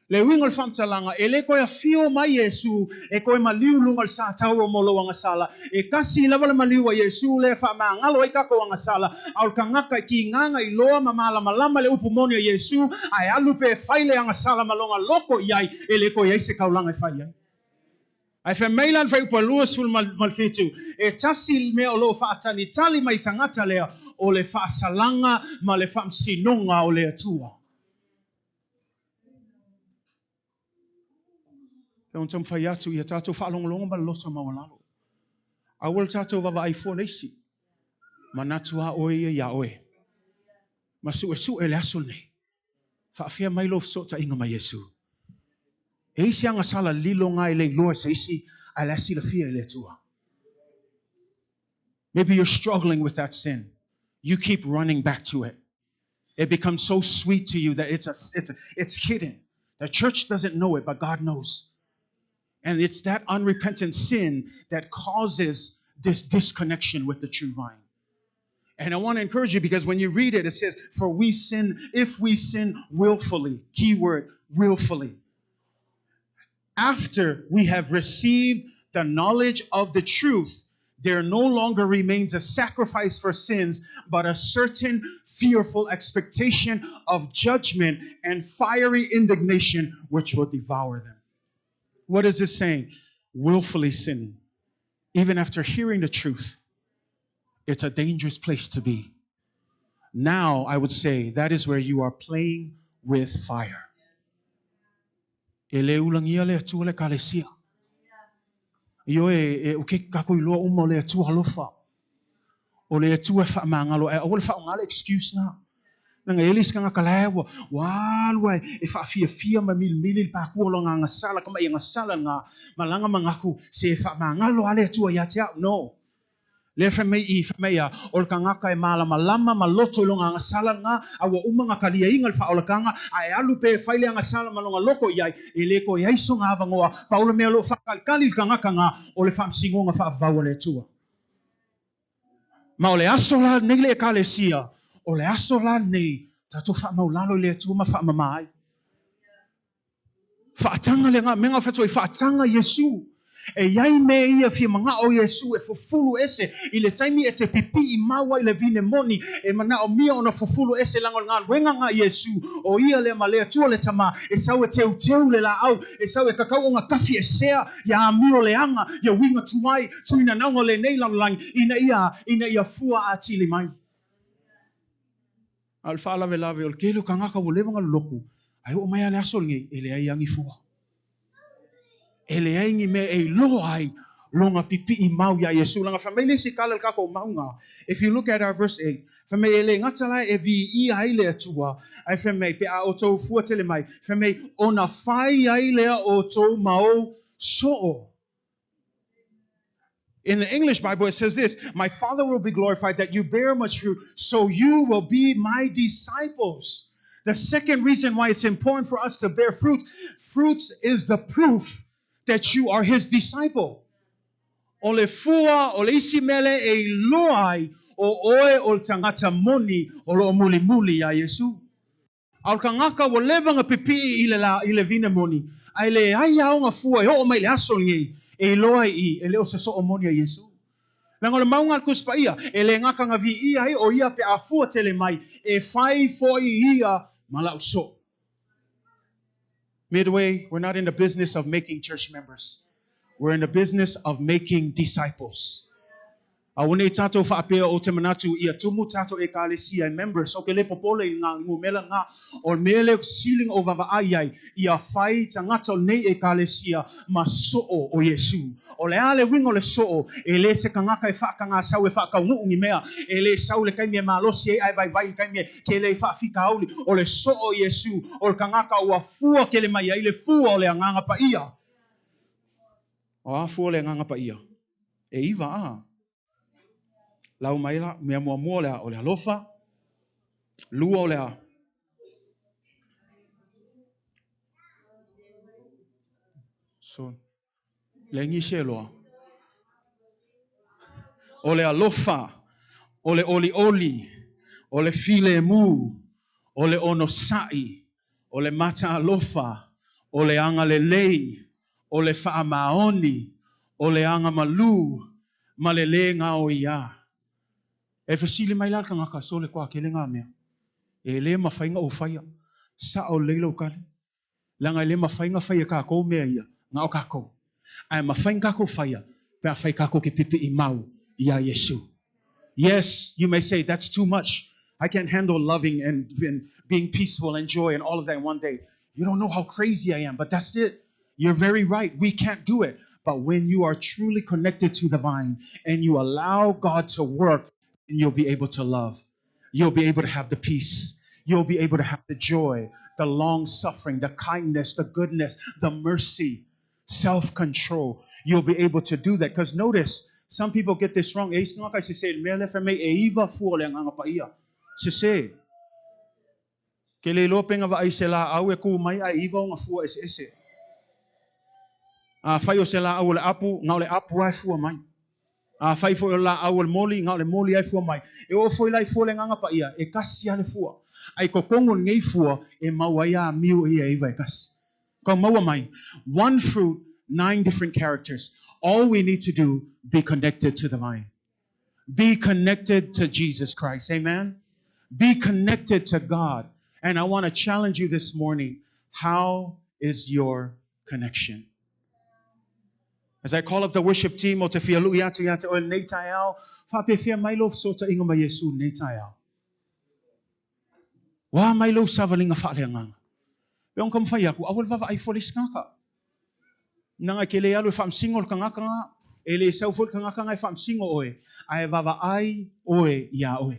Le wingol famtalanga e le ko ya fio mai Yesu e ko ma liu lungal sa tau mo lo anga sala e kasi lava le maliu wa Yesu le fa mangalo e ka ko anga sala au kangaka ki nganga I loa ma malama le upu moni o Yesu ai alu pe faile anga sala malonga loko iai e le ko ia se kaulanga e fai ai. Ai fe mailan fe upa luas ful malfitu e tasi me o lo fa atani tali mai tangata lea o le fa salanga ma le fa msinonga o le atua. E on tam fai atu I tato fa longolongo ma loto mawalalo. Awal tato vava iPhone eisi. Manatua oe ia oe. Masu e le aso nei. Fa afia mailo sota inga ma Yesu. E isi anga sala lilo nga ile loa sa isi ala sila fia ile tua. Maybe you're struggling with that sin. You keep running back to it. It becomes so sweet to you that it's hidden. The church doesn't know it, but God knows. And it's that unrepentant sin that causes this disconnection with the true vine. And I want to encourage you, because when you read it, it says, for we sin, if we sin willfully, keyword, willfully. After we have received the knowledge of the truth, there no longer remains a sacrifice for sins, but a certain fearful expectation of judgment and fiery indignation which will devour them. What is this saying? Willfully sinning. Even after hearing the truth, it's a dangerous place to be. Now, I would say that is where you are playing with fire. Ele ulang ia le atua le kalesia. Io e uke kako iloa uma le atua halofa. O le atua wha mangalo e o le wha ngale excuse nga. Nanga elis ka nga kalaewa. Walwai e wha fia ma mili pa kua nga nga sala kama i nga sala nga malanga mangaku se wha mangalo ale atua ia te au. No. Le whamei I whamea o le kangaka e malama maloto I longa sala nga awa umanga kalia inga le whaolakanga a e alu pe whaile anga sala malonga loko iai e le ko iai so ngā avangoa paula mea lo whakalikali le kangaka nga o le whamsingo nga whaavau le tua. Ma o le aso la nei le ekalesia o le aso la nei tato whaamaulalo le tua ma whaamamai. Whaatanga le nga menga whatua I whaatanga Yesu. E iai me ia fia manga o Yesu e fufulu ese I le taimi e te pipi I maua I le vine Moni e mana o mia ona fufulu ese lango ngā wenga ngā Yesu o ia le malea tua le tama e sau e teu le la au e sau e kakau o ngā kafi e sea ia amio le anga ia winga tuai tuina naunga le nei langi ina ia fua a tili mai. Al whaala ve lawe o le kelo kangaka o lewanga loku ai o mai ale aso ngi e le ai angi fua. Ele aingi me e loai longa pipi I mau ya Yesu langa family si kala kako maunga. If you look at our verse 8, family ele ngatala e vi I le atua ai family pe a oto fu tele mai family ona fai ai le o TUMAU so. In the English Bible it says this, my Father will be glorified that you bear much fruit, so you will be my disciples. The second reason why it's important for us to bear fruits is the proof that you are his disciple. Ole fua, ole isi mele e loai o oe o tangata Moni o lo muli ya Yesu. Al kangaka wo levanga pipi I le vina Moni. Ai le ai au nga fua e o mai le aso ngi e loai I e le o se so o Moni ya Yesu. Langa le maunga kuspa ia e le ngaka nga vi ia o ia pe a fua tele mai e fai foi ia malau so. Midway, we're not in the business of making church members. We're in the business of making disciples. Awune tato whaapea o te manatu ia tumu tato e kalesia members. O ke le popole ngā ngumela ngā o mele sealing o Vaai ia whai tangato nei e kalesia ma so'o o Yesu. O le ale wingo le so'o e le se kangaka e whaakanga sau e whaakaungu ngi mea e le sau le kaimia malosi e ai vai kaimia ke le whaafika auli o le so'o Yesu o le kangaka ua fua ke le mai ai le fua o le anganga pa ia. O a fua le anganga pa ia. E iwa a. Lau maila mea mua lea o le alofa lua o lea. So le ngise loa. O le alofa, o le oli, o le file mu, o le onosai, o le mata alofa, o le anga le lei, o le whaamaoni, o le anga malu, ma le ngā o ia. E whasili mai laka ngaka so le kua kele ngā mea. E le mawhainga o whaia, sa o leila o kare. Langa le mawhainga whaia kako mea ia, ngā o kako. Ai mawhainga kako whaia, pēr whai kako ke pipi I mau. Ya Yesu. Yes, you may say that's too much. I can't handle loving and being peaceful and joy and all of that in one day. You don't know how crazy I am, but that's it. You're very right. We can't do it. But when you are truly connected to the vine and you allow God to work, you'll be able to love. You'll be able to have the peace. You'll be able to have the joy, the long suffering, the kindness, the goodness, the mercy, self-control. You'll be able to do that. Because notice, some people get this wrong. Fai fo la awal moli nga le moli ai fo mai e o foi lai fo le nga pa ia e kasi ale fo ai ko kongon ngei fo e mawaya miu ia e vai kas ko mawa mai one fruit 9 different characters. All we need to do be connected to the vine, be connected to Jesus Christ. Amen. Be connected to God. And I want to challenge you this morning. How is your connection? As I call up the worship team, o te fia lui atu yata o nei tai au, whape fia mailo so ta inga ma Yesu nei tai au. Wa mailo savalinga whaaleanganga. Peong kam whai aku, awal wawa ai folis ngaka. Nanga ke le alu whaam singol ka ngaka nga, e le saufol ka ngaka ngai whaam singo oe, ai wawa ai oe ia oe.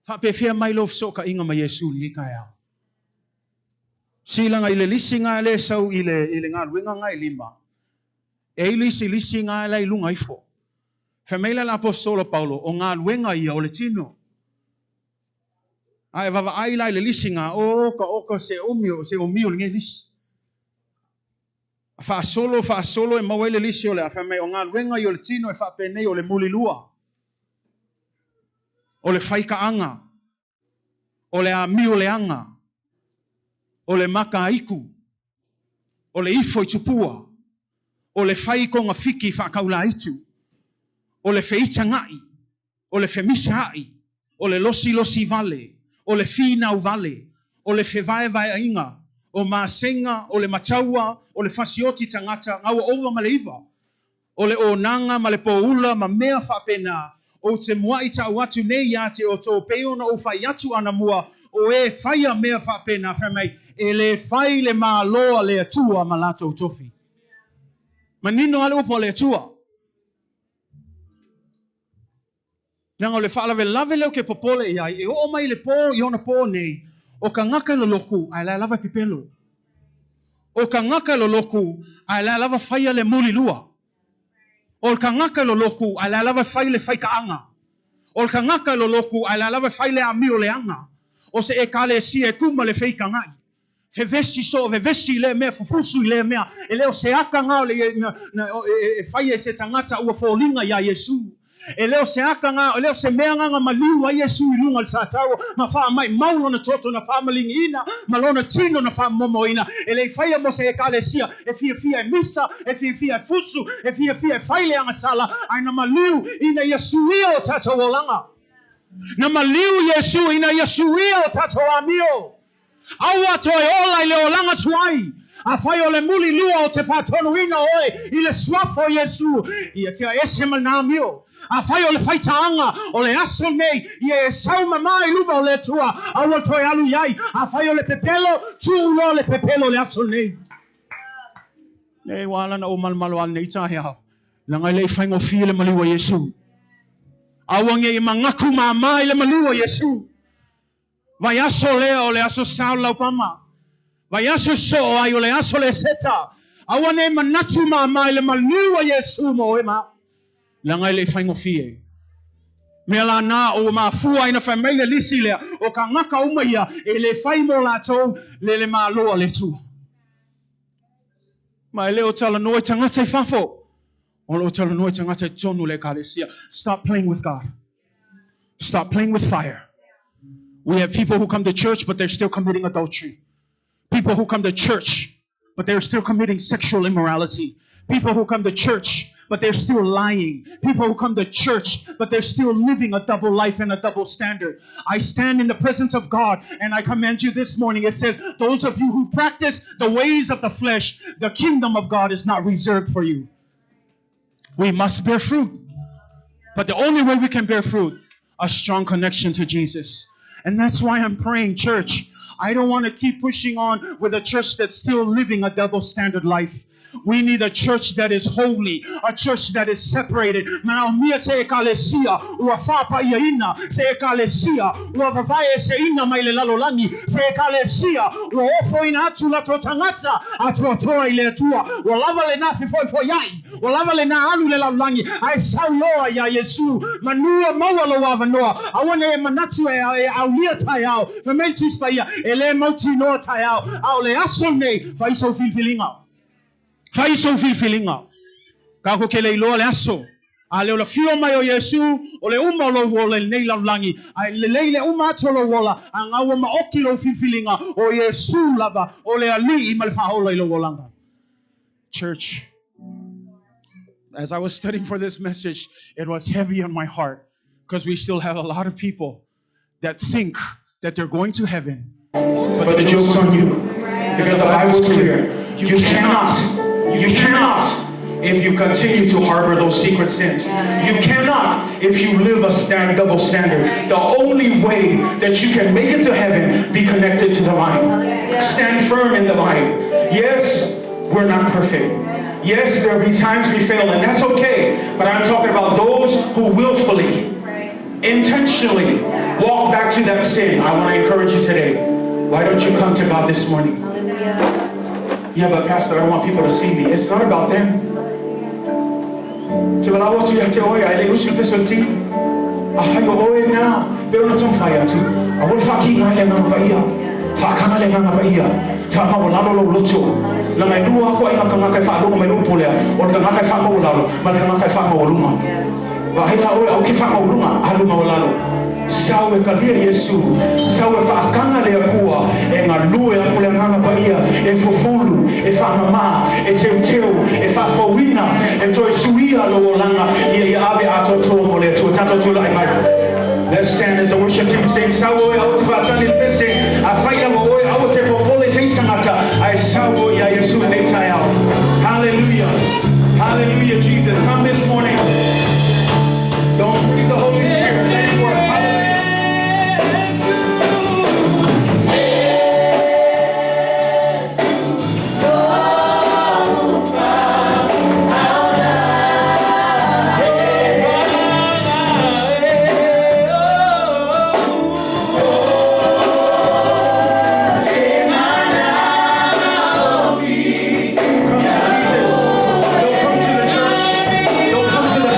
Whape fia mailo so ka inga ma Yesu nei tai au. Sila nga ile lisinga le sau ile ngā luenga ngai lima. E lisi ngā lai lunga ifo. Whameila la apostolo Paulo, o ngā luenga ia o le tino. Ai wawa ai lai le lisi ngā, oka se omio le nge lisi. Wha solo e maua le lisi o le, whamei o ngā luenga ia o le tino e whapenei o le muli lua. O le whaika anga. O le amio le anga. O le maka iku. O le ifo i tupua. O le whai ko ngā whiki whakaula itu. O le whiita ngai. O le whemisa ai. O le losi vale. O le whinau vale. O le whewae inga. O māsenga. O le mataua. O le whasioti tangata. Ngaua ova ma le iwa. O le onanga ma le poula ma mea whapena. O te muai tau atu nei ate o tō peona o whai atu ana mua. O e whaia mea whapena whamei. E le whai le mā loa le atua ma lato tofi. Manino ale upo le atua. Nanga le whaalawe lave leo ke popole iai, e o mai le pō i ona pō nei, o ka ngaka lo loku, ai la lava pipelo. O ka ngaka lo loku, ai la lava whaia le muli lua. O ka ngaka lo loku, ai la lava whai le whaika anga. O ka ngaka lo loku, ai la lava whai le amio le anga. O se e ka le si e kuma le whaika ngai. Vevesi le mea, fufusu le mea, e leo se aka ngā le e whai e se tangata ua fōlinga ia Yesu. E leo se aka ngā, e leo se mea nganga maliu a Yesu I lunga le sātau, ma wha mai maulo na toto na wha malingi ina, ma lona tino na wha momo ina, e le whai mo se e ka le sia, e fia e misa, e fia e fusu, e fia e whai le anga sala, ai na maliu ina Yesu ia o tato o langa. Na maliu Yesu ina Yesu ia o tato a mio. Aua toi ola I le olanga tuai. A whai o le muli lua o te whātonu ina oe. I le swafo Yesu. Ia tia ese manamio. A whai o le whaitaanga. O le aso nei. Ia e sauma mai luba o le tua. Aua toi alu iai. A whai o le pepelo. Tūlo le pepelo le aso nei. Nei wala na o malmalo al nei tahi hao. Langai le whaingo fie le maliwa Yesu. Aua nge I mangaku mai le maliwa Yesu. Vai aso leo le aso sao lau pama. Vai aso so ai o le aso le seta. Awane manatu mai le malua Yesu mo ema. Langai le whaingo fie. Mea la na o mafua ina whamei le lisi lea. O ka ngaka umaia e le whai mo la tau le maloa le tua. Mai leo tala noi tangata I whafo. O leo tala noi tangata I tonu le kalesia. Stop playing with God. Stop playing with fire. We have people who come to church, but they're still committing adultery. People who come to church, but they're still committing sexual immorality. People who come to church, but they're still lying. People who come to church, but they're still living a double life and a double standard. I stand in the presence of God, and I command you this morning. It says, those of you who practice the ways of the flesh, the kingdom of God is not reserved for you. We must bear fruit. But the only way we can bear fruit, a strong connection to Jesus. And that's why I'm praying, church. I don't want to keep pushing on with a church that's still living a double standard life. We need a church that is holy, a church that is separated. Manaumia se ekalesia, ua fapa ia ina, se ekalesia, ua vavae se ina maile lalolani, se ekalesia, ua ofo ina atu la totangata, atu atoa ile atua, ua lava le na fifoi yai, ua lava le na alu le lalolani, ai sauloa ya Yesu, manua maua lo wavanoa, awane e manatu e au lia tai au, femeitis pa ia, ele mauti noa tai au le aso nei, faiso filfilinga. Faiso filfilinga. Kako ke le iloa le aso. A le ola fio mai o Yesu, o le uma lo wola nei laulangi. A le leile uma ato lo wola, a ngawa maoki lo filfilinga, o Yesu lava, o le ali ima le fahola ilo wolanga. Church, as I was studying for this message, it was heavy on my heart, because we still have a lot of people that think that they're going to heaven, but the joke's on you. Because the Bible's clear. You cannot, if you continue to harbor those secret sins. You cannot if you live a double standard. The only way that you can make it to heaven, be connected to the vine. Stand firm in the vine. Yes, we're not perfect. Yes, there will be times we fail, and that's okay. But I'm talking about those who willfully, intentionally walk back to that sin. I want to encourage you today. Why don't you come to God this morning? Yeah, but Pastor, I want people to see me. It's not about them. I sawe kalia Yesu, sawe faakanga le akua, e ngalue akule nganga pa ia, e fofolu, e faamama, e teuteu, e fafawina, e toi suia lo olanga, ia ave ato to mole to tato to lai mai. Let's stand as the worship team sing. Sawo ya oti fatali pese, afaya mo oi awote fofole seistangata, ai sawo ya Yesu ne tayao. Hallelujah, hallelujah, Jesus, come this morning. Don't breathe the Holy Spirit. Let it work. Hallelujah. Don't come to the church. Don't come to the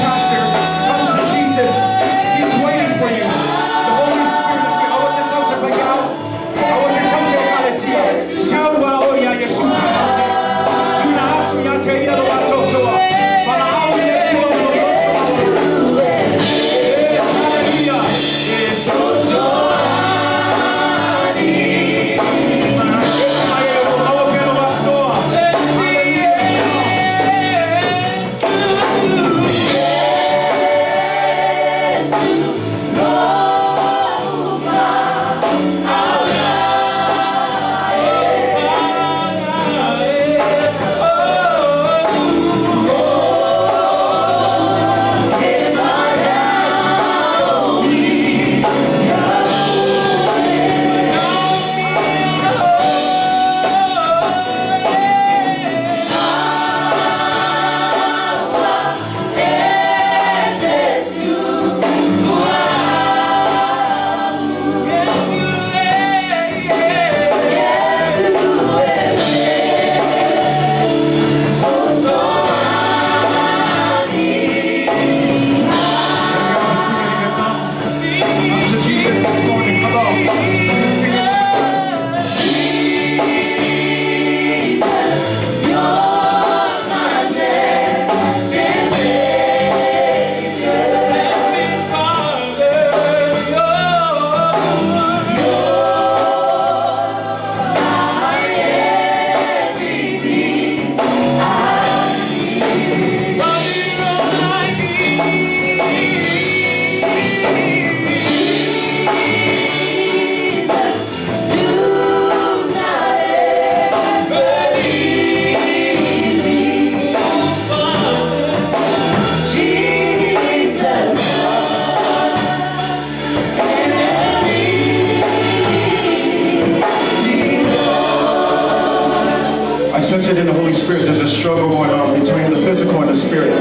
struggle going on between the physical and the spirit.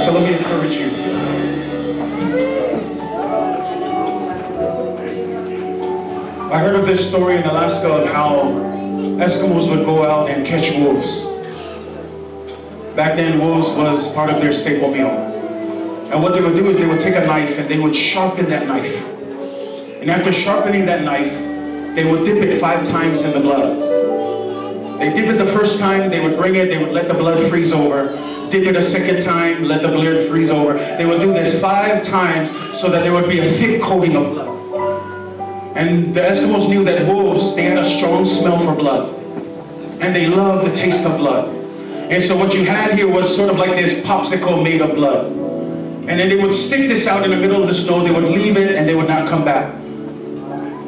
So let me encourage you. I heard of this story in Alaska of how Eskimos would go out and catch wolves. Back then, wolves was part of their staple meal. And what they would do is they would take a knife and they would sharpen that knife. And after sharpening that knife, they would dip it 5 times in the blood. They dip it the first time, they would bring it, they would let the blood freeze over. Dip it a second time, let the blood freeze over. They would do this 5 times so that there would be a thick coating of blood. And the Eskimos knew that wolves, they had a strong smell for blood. And they loved the taste of blood. And so what you had here was sort of like this popsicle made of blood. And then they would stick this out in the middle of the snow, they would leave it, and they would not come back.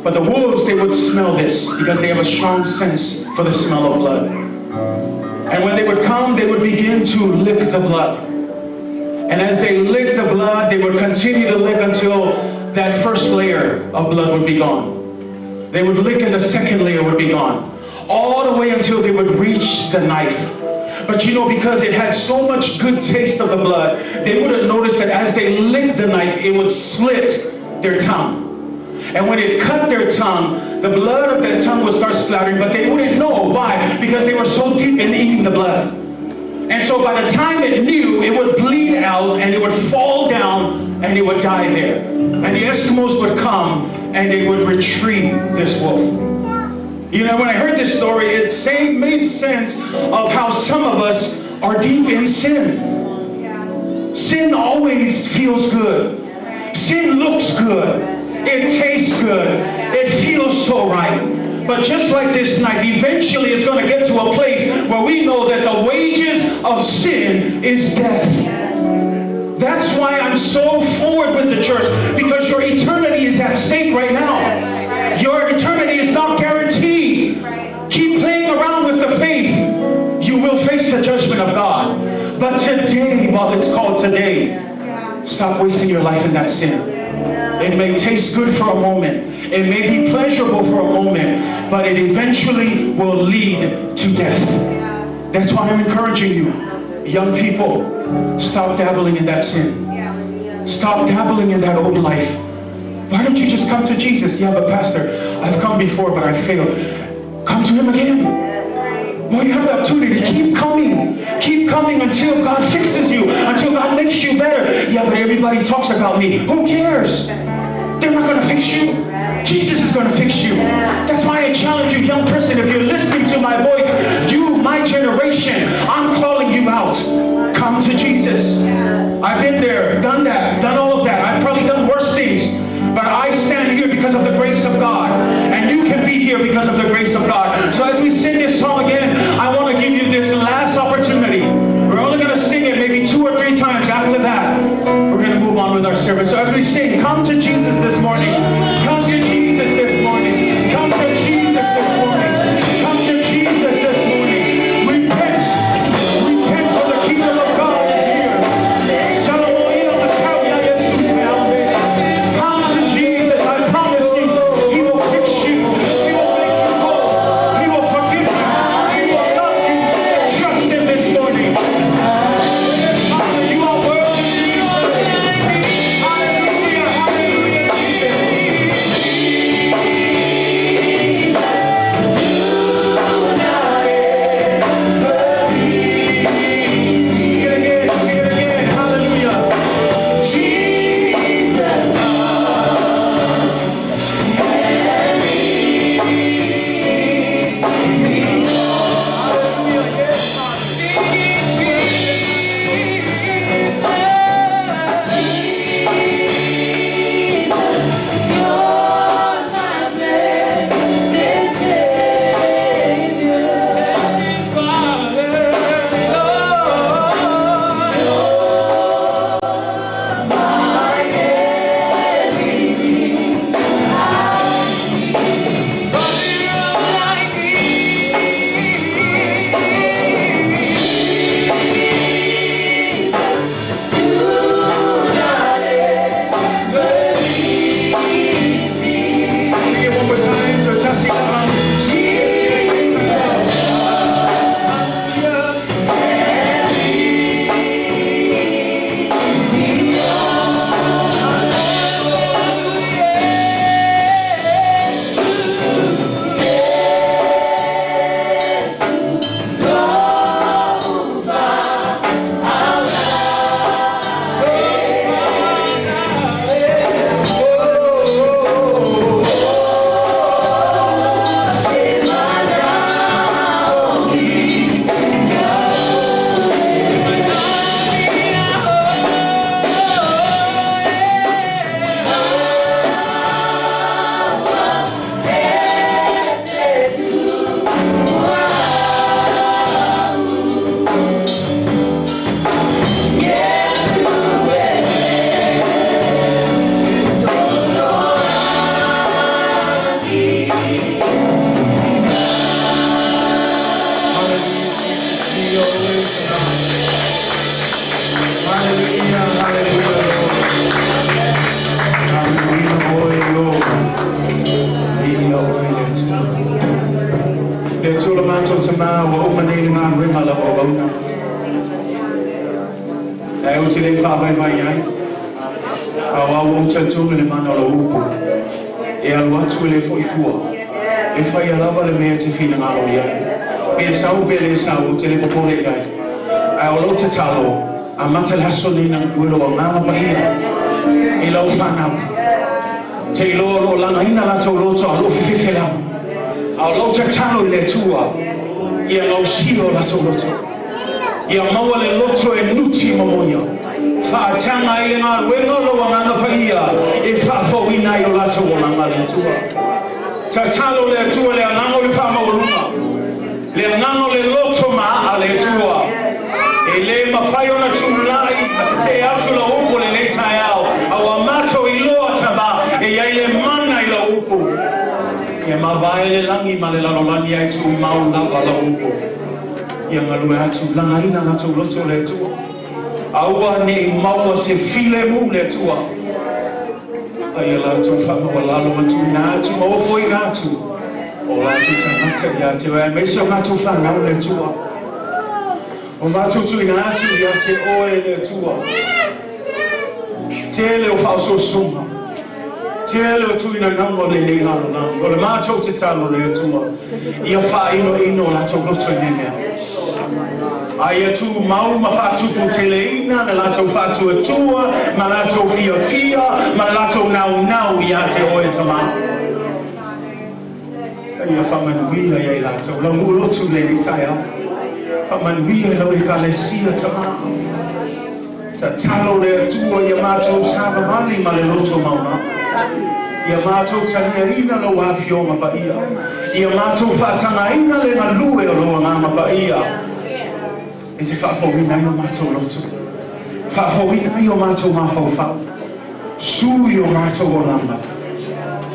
But the wolves, they would smell this because they have a strong sense for the smell of blood. And when they would come, they would begin to lick the blood. And as they licked the blood, they would continue to lick until that first layer of blood would be gone. They would lick and the second layer would be gone. All the way until they would reach the knife. But you know, because it had so much good taste of the blood, they would have noticed that as they licked the knife, it would slit their tongue. And when it cut their tongue, the blood of their tongue would start splattering, but they wouldn't know. Why? Because they were so deep in eating the blood. And so by the time it knew, it would bleed out and it would fall down and it would die there. And the Eskimos would come and they would retrieve this wolf. You know, when I heard this story, it made sense of how some of us are deep in sin. Sin always feels good. Sin looks good. It tastes good. It feels so right. But just like this knife, eventually it's going to get to a place where we know that the wages of sin is death. That's why I'm so forward with the church, because your eternity is at stake right now. Your eternity is not guaranteed. Keep playing around with the faith. You will face the judgment of God. But today, while it's called today, stop wasting your life in that sin. It may taste good for a moment. It may be pleasurable for a moment, but it eventually will lead to death. That's why I'm encouraging you, young people, stop dabbling in that sin. Stop dabbling in that old life. Why don't you just come to Jesus? Yeah, but Pastor, I've come before, but I failed. Come to Him again. Well, you have the opportunity to keep coming. Keep coming until God fixes you, until God makes you better. Yeah, but everybody talks about me. Who cares? They're not going to fix you. Jesus is going to fix you. That's why I challenge you, young person, if you're listening to my voice, you, my generation, I'm calling you out. Come to Jesus. I've been there, done that, done all of that. I've probably done worse things. But I stand here because of the grace of God. And you can be here because of the grace of God. So as we sing this song again, I want to give you this last opportunity. We're only going to sing it maybe 2 or 3 times. After that, we're going to move on with our service. So as we sing, come to Jesus this morning. Come to Jesus this morning. Come to Jesus this morning. Come to Jesus this morning. Repent. Repent for the kingdom of God is here. Come to Jesus. I promise you, He will fix you. He will make you whole. He will forgive you. He will love you. Trust Him this morning. You are worthy. Hallelujah. Hallelujah. e o te le whawai mai ai a wau o tatou le mana o upo e alu atu le foifua e whai alawa le mea te whina ngalo iai e sau pe le sau te le popore iai a o lo te talo a mata le haso ni nang uelo o ngā pa ia e lau whanau te ilo lo langa ina la tau loto a lo whiwhiwhi lau a o lo te talo le tua ia lau sio la tau loto ia maua le loto e nuti mamoia whaatanga i le ngā ruenga loa nganga whaia e whaafawina i o la tau o langa le tua ta talo le tua le anango le whaamaurunga le anango le loto maa le tua e le mawhai ona tūlai a te te atu la upo le le tai au a wa mato i loa taba e iai le mana i la upo e mawai le langi ma le lalolani ai TUMAU lava la upo ia ngalue atu langa ina la tau loto le tua aua ne i maua se file mu le tua a ia la tau whakawa lalo matu ina atu ma ofo i atu o la tu tangata i atu e meso ngatu whanau le tua o matutu ina atu i ate oe le tua tele o whauso suma tele o tu ina nango le le ngalo nango o le mātou te talo le tua ia wha ino la tau loto i nemea ai tu mau ma whatupu te le ina na la tau whatu e tua ma la tau fia fia ma la tau nau i ate oe tamā ia whamanuia i la tau la mulotu le ni tai au Whamanuia lau i ka le sia tamā ta talo le atua ia mātou sāpamani ma le loto mauna ia mātou tania ina lo wafio ma pa ia ia mātou whaatanga ina le na lue o loa ngā ma pa ia e te whaafawina i o mātou loto whaafawina i o mātou mawhauwhau sui o mātou o lamba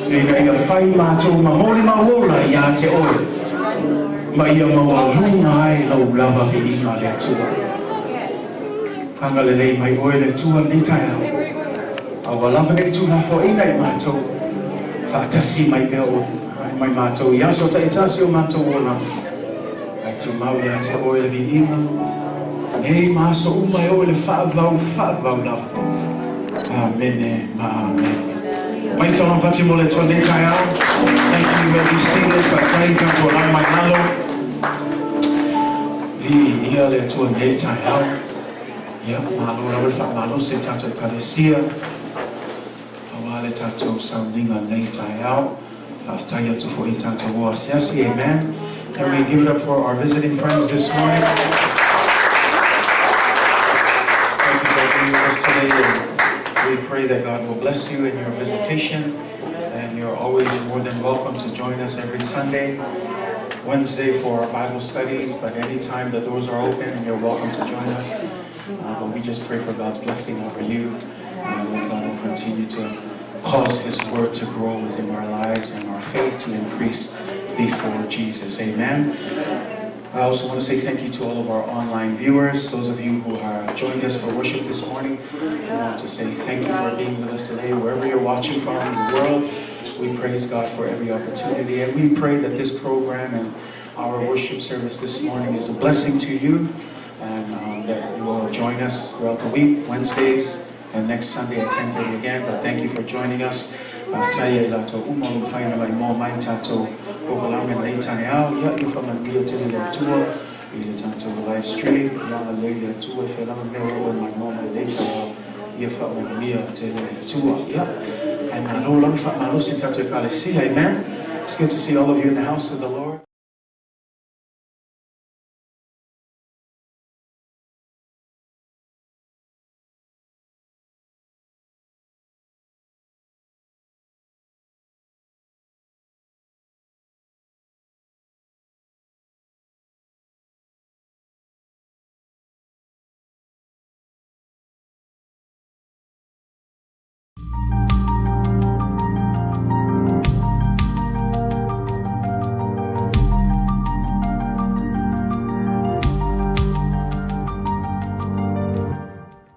e na ia whai mātou ma mole maola i a te oe ma ia maua lunga ai lau lava ki inga le atua. Hanga le lei mai oe le tua ni tai au. Awa lava ne tu na fo ina i mātou. Whaatasi mai pia o mai mātou. I aso ta itasi o mātou o lava. Ai TUMAU ia te oe le ki inga. Nei maso umai oe le whaavau lava. Amen, amen. Mai tōna pati mo le tua ni tai au. Thank you, may be seated. Faitau tātou lai mai nalo. Ia le tua nei tai au. Ia, malo rawe whamalo se tātou kalesia. Awa le tātou sauninga nei tai au. Whaatai atu fo I tātou o asiasi, amen. Can we give it up for our visiting friends this morning? Thank you for being with us today. We pray that God will bless you in your visitation. And you're always more than welcome to join us every Sunday. Wednesday for our Bible studies, but anytime the doors are open, you're welcome to join us. But we just pray for God's blessing over you, and that God will continue to cause His Word to grow within our lives and our faith to increase before Jesus. Amen. I also want to say thank you to all of our online viewers, those of you who have joined us for worship this morning. I want to say thank you for being with us today, wherever you're watching from in the world. We praise God for every opportunity, and we pray that this program and our worship service this morning is a blessing to you, and that you will join us throughout the week, Wednesdays, and next Sunday at 10:30 again. But thank you for joining us. Taia lato umalu whaina mai mō mai tātou kokalanga nei tai au. Ia I whamangia tene le tua I le tātou live stream. Ia lei le tua e whelama mea o mai mō mai nei tai au. Ia whamangia tene le tua. Ia. And I know I'm si tātou kalesia, amen. It's good to see all of you in the house of the Lord.